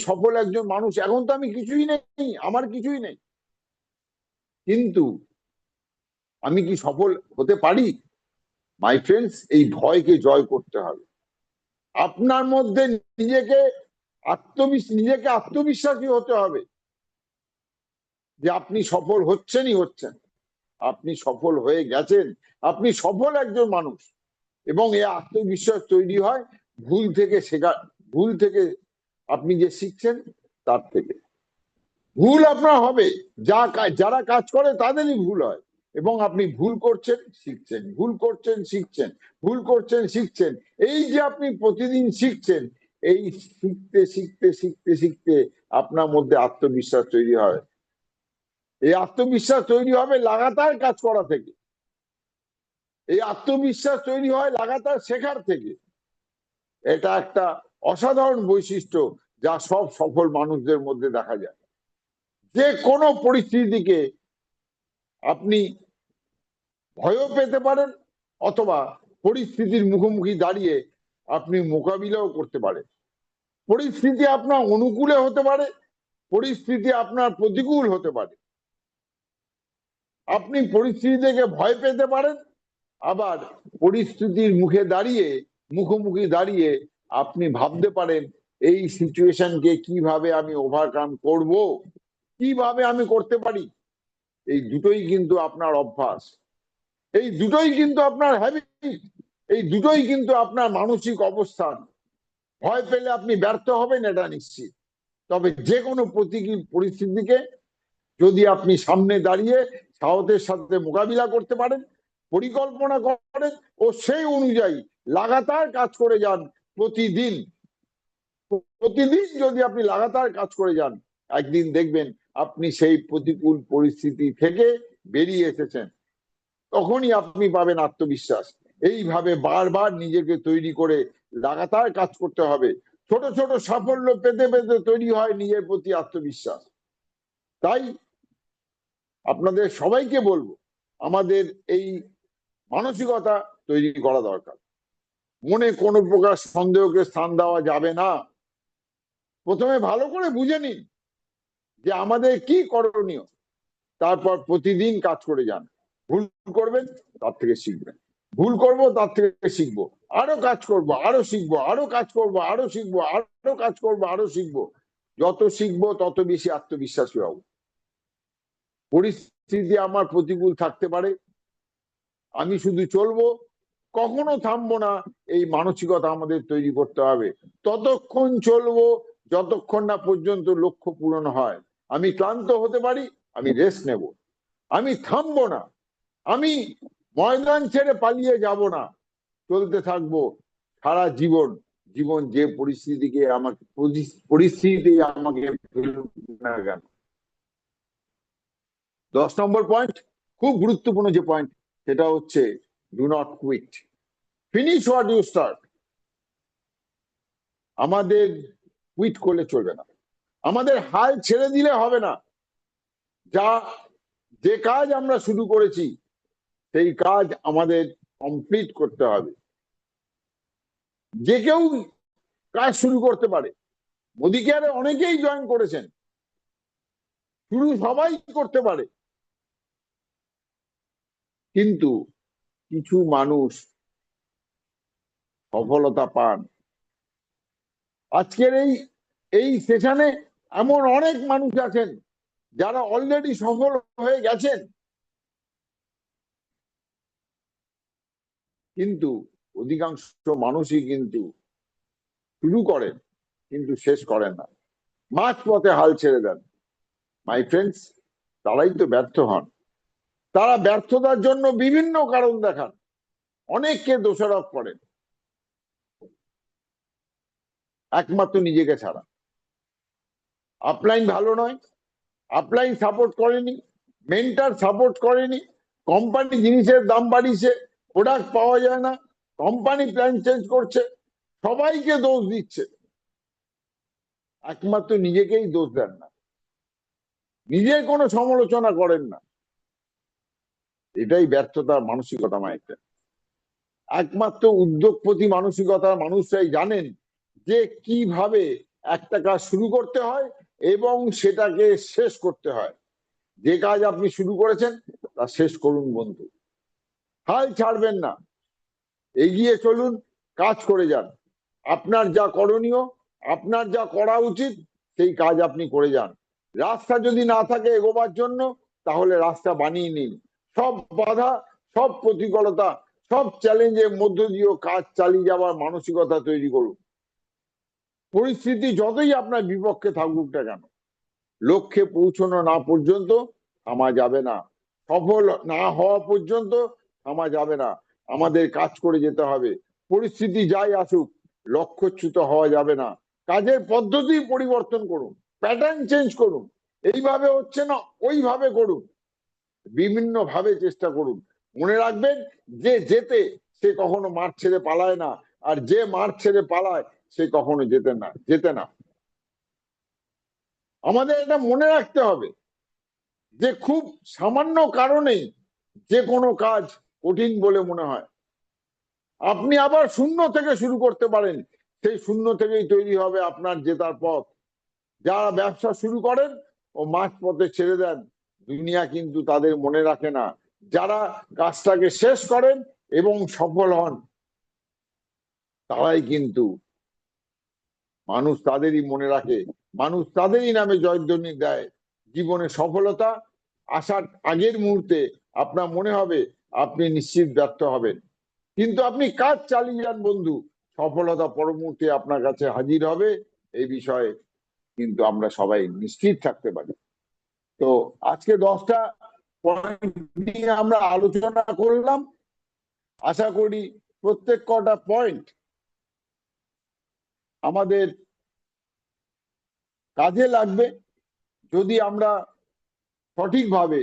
Speaker 2: সফল একজন মানুষ, এখন তো আমি কিছুই নেই, আমার কিছুই নেই, কিন্তু আমি কি সফল হতে পারি? মাই ফ্রেন্ডস, এই ভয়কে জয় করতে হবে। আপনার মধ্যে নিজেকে আত্মবিশ্বাসী হতে হবে যে আপনি সফল হচ্ছেন, আপনি সফল হয়ে গেছেন, আপনি সফল একজন মানুষ। এবং এই আত্মবিশ্বাস তৈরি হয় ভুল থেকে আপনি যে শিখছেন তার থেকে। ভুল আপনার হবে, যারা কাজ করে তাদেরই ভুল হয়, এবং আপনি ভুল করছেন শিখছেন, ভুল করছেন শিখছেন, ভুল করছেন শিখছেন। এই যে আপনি প্রতিদিন শিখছেন, এই শিখতে শিখতে শিখতে শিখতে আপনার মধ্যে আত্মবিশ্বাস তৈরি হয়। এই আত্মবিশ্বাস তৈরি হবে লাগাতার কাজ করা থেকে, এই আত্মবিশ্বাস তৈরি হয় লাগাতার শেখার থেকে। এটা একটা অসাধারণ বৈশিষ্ট্য যা সব সফল মানুষদের মধ্যে দেখা যায়। যে কোনো পরিস্থিতিকে আপনি ভয়ও পেতে পারেন, অথবা পরিস্থিতির মুখোমুখি দাঁড়িয়ে আপনি মোকাবিলাও করতে পারেন। পরিস্থিতি আপনার অনুকূলে হতে পারে, পরিস্থিতি আপনার প্রতিকূল হতে পারে। আপনি পরিস্থিতি থেকে ভয় পেতে পারেন, আবার পরিস্থিতির মুখোমুখি দাঁড়িয়ে আপনি ভাবতে পারেন এই সিচুয়েশনকে কিভাবে আমি ওভারকাম করব, কিভাবে আমি করতে পারি। এই দুটোই কিন্তু আপনার অভ্যাস, এই দুটোই কিন্তু আপনার হ্যাবিট, এই দুটোই কিন্তু আপনার মানসিক অবস্থান। ভয় পেলে আপনি ব্যর্থ হবেন, এটা নিশ্চিত। তবে যে কোনো প্রতিকূল পরিস্থিতিকে যদি আপনি সামনে দাঁড়িয়ে সাহসের সাথে মোকাবিলা করতে পারেন, পরিকল্পনা করেন ও সেই অনুযায়ী লাগাতার কাজ করে যান, প্রতিদিন যদি আপনি লাগাতার কাজ করে যান, একদিন দেখবেন আপনি সেই প্রতিকূল পরিস্থিতি থেকে বেরিয়ে এসেছেন। তখনই আপনি পাবেন আত্মবিশ্বাস। এইভাবে বারবার নিজেকে তৈরি করে লাগাতার কাজ করতে হবে। ছোট ছোট সাফল্য পেতে পেতে তৈরি হয় নিজের প্রতি আত্মবিশ্বাস। তাই আপনাদের সবাইকে বলবো, আমাদের এই মানসিকতা তৈরি করা দরকার। মনে কোনো প্রকার সন্দেহকে স্থান দেওয়া যাবে না। প্রথমে ভালো করে বুঝে নিন যে আমাদের কি করণীয়, তারপর প্রতিদিন কাজ করে যান। ভুল করবেন, তার থেকে শিখবেন, ভুল করব, তার থেকে শিখবো, আরো কাজ করব, আরো শিখবো, আরো কাজ করব, আরো শিখবো, আরো কাজ করব, আরো শিখবো। যত শিখবো তত বেশি আত্মবিশ্বাসী হব। পরিস্থিতি আমার প্রতিকূল থাকতে পারে, আমি শুধু চলবো, কখনো থামবো না। এই মানসিকতা আমাদের তৈরি করতে হবে। ততক্ষণ চলবো যতক্ষণ না পর্যন্ত লক্ষ্য পূরণ হয়। আমি ক্লান্ত হতে পারি, আমি রেস্ট নেব, আমি থামবো না, আমি ময়দান ছেড়ে পালিয়ে যাব না, চলতে থাকবো সারা জীবন। জীবন যে পরিস্থিতি আমাকে ফেলুক না কেন। 10 নম্বর পয়েন্ট, খুব গুরুত্বপূর্ণ যে পয়েন্ট, সেটা হচ্ছে do not quit, finish what you start. আমাদের কুইট করলে চলবে না, আমাদের হাল ছেড়ে দিলে হবে না। যে কাজ আমরা শুরু করেছি সেই কাজ আমাদের কমপ্লিট করতে হবে। যে কেউ কাজ শুরু করতে পারে, মোদি কেয়ারে অনেকেই জয়েন করেছেন, শুরু সবাই করতে পারে, কিন্তু কিছু মানুষ সফলতা পান। আজকের এই সেশনে এমন অনেক মানুষ আছেন যারা অলরেডি সফল হয়ে গেছেন, কিন্তু অধিকাংশ মানুষই কিন্তু শুরু করেন কিন্তু শেষ করেন না, মাঝ পথে হাল ছেড়ে দেন। মাই ফ্রেন্ডস, তারাই তো ব্যর্থ হন। তারা ব্যর্থতার জন্য বিভিন্ন কারণ দেখান, অনেককে দোষারোপ করেন, একমাত্র নিজেকে ছাড়া। আপলাইন ভালো নয়, আপলাইন সাপোর্ট করেনি, মেন্টার সাপোর্ট করেনি, কোম্পানি জিনিসের দাম বাড়িয়েছে, প্রোডাক্ট পাওয়া যায় না, কোম্পানি প্ল্যান চেঞ্জ করছে, সবাইকে দোষ দিচ্ছে, একমাত্র নিজেকেই দোষ দেন না, নিজের কোনো সমালোচনা করেন না। এটাই ব্যর্থতার মানসিকতা মায়েরটা। একমাত্র উদ্যোগপতি মানসিকতার মানুষরাই জানেন যে কিভাবে একটা কাজ শুরু করতে হয় এবং সেটাকে শেষ করতে হয়। যে কাজ আপনি শুরু করেছেন তা শেষ করুন বন্ধু, হাল ছাড়বেন না, এগিয়ে চলুন, কাজ করে যান। আপনার যা করণীয়, আপনার যা করা উচিত সেই কাজ আপনি করে যান। রাস্তা যদি না থাকে এগোবার জন্য, তাহলে রাস্তা বানিয়ে নিন। সব বাধা, সব প্রতিকূলতা, সব চ্যালেঞ্জের মধ্য দিয়েও কাজ চালিয়ে যাওয়ার মানসিকতা তৈরি করুন। পরিস্থিতি যতই আপনার বিপক্ষে থাকুক না কেন, লক্ষ্যে পৌঁছানো না পর্যন্ত থামা যাবে না, সফল না হওয়া পর্যন্ত থামা যাবে না। আমাদের কাজ করে যেতে হবে। পরিস্থিতি যাই আসুক, লক্ষ্যচ্যুত হওয়া যাবে না। কাজের পদ্ধতি পরিবর্তন করুন, প্যাটার্ন চেঞ্জ করুন। এইভাবে হচ্ছে না, ওইভাবে করুন, বিভিন্ন ভাবে চেষ্টা করুন। মনে রাখবেন, যে জেতে সে কখনো মাঠ ছেড়ে পালায় না, আর যে মাঠ ছেড়ে পালায় সে কখনো জেতে না। আমাদের এটা মনে রাখতে হবে যে খুব সামান্য কারণেই যে কোনো কাজ কঠিন বলে মনে হয়। আপনি আবার শূন্য থেকে শুরু করতে পারেন, সেই শূন্য থেকেই তৈরি হবে আপনার জেতার পথ। যারা ব্যবসা শুরু করেন ও মাঝ পথে ছেড়ে দেন, দুনিয়া কিন্তু তাদের মনে রাখে না। যারা কাজটাকে শেষ করেন এবং সফল হন, তারাই কিন্তু মানুষ তাদেরই মনে রাখে, মানুষ তাদেরই নামে জয়ধ্বনি দেয়। জীবনে সফলতা আসার আগের মুহূর্তে আপনার মনে হবে আপনি নিশ্চিত ব্যর্থ হবেন, কিন্তু আপনি কাজ চালিয়ে যান বন্ধু, সফলতা পর মুহূর্তে আপনার কাছে হাজির হবে। এই বিষয়ে কিন্তু আমরা সবাই নিশ্চিত থাকতে পারি। তো আজকে 10টা পয়েন্ট নিয়ে আমরা আলোচনা করলাম। আশা করি প্রত্যেক কটা পয়েন্ট আমাদের কাজে লাগবে, যদি আমরা সঠিকভাবে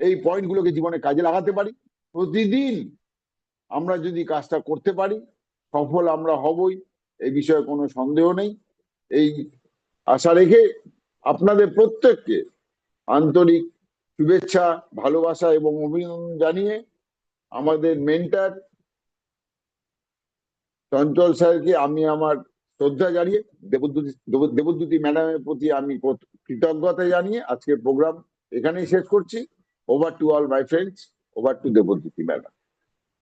Speaker 2: এই পয়েন্টগুলোকে জীবনে কাজে লাগাতে পারি। প্রতিদিন আমরা যদি কাজটা করতে পারি, সফল আমরা হবই, এই বিষয়ে কোনো সন্দেহ নেই। এই আশা রেখে আপনাদের প্রত্যেককে আন্তরিক শুভেচ্ছা, ভালোবাসা এবং অভিনন্দন জানিয়ে আমাদের মেন্টর চঞ্চল স্যারকে আমি আমার শ্রদ্ধা জানিয়ে, দেবদ্যুতি ম্যাডামের প্রতি আমি কৃতজ্ঞতা জানিয়ে আজকের প্রোগ্রাম এখানেই শেষ করছি। Over to all my friends, over to Debdyuti madam.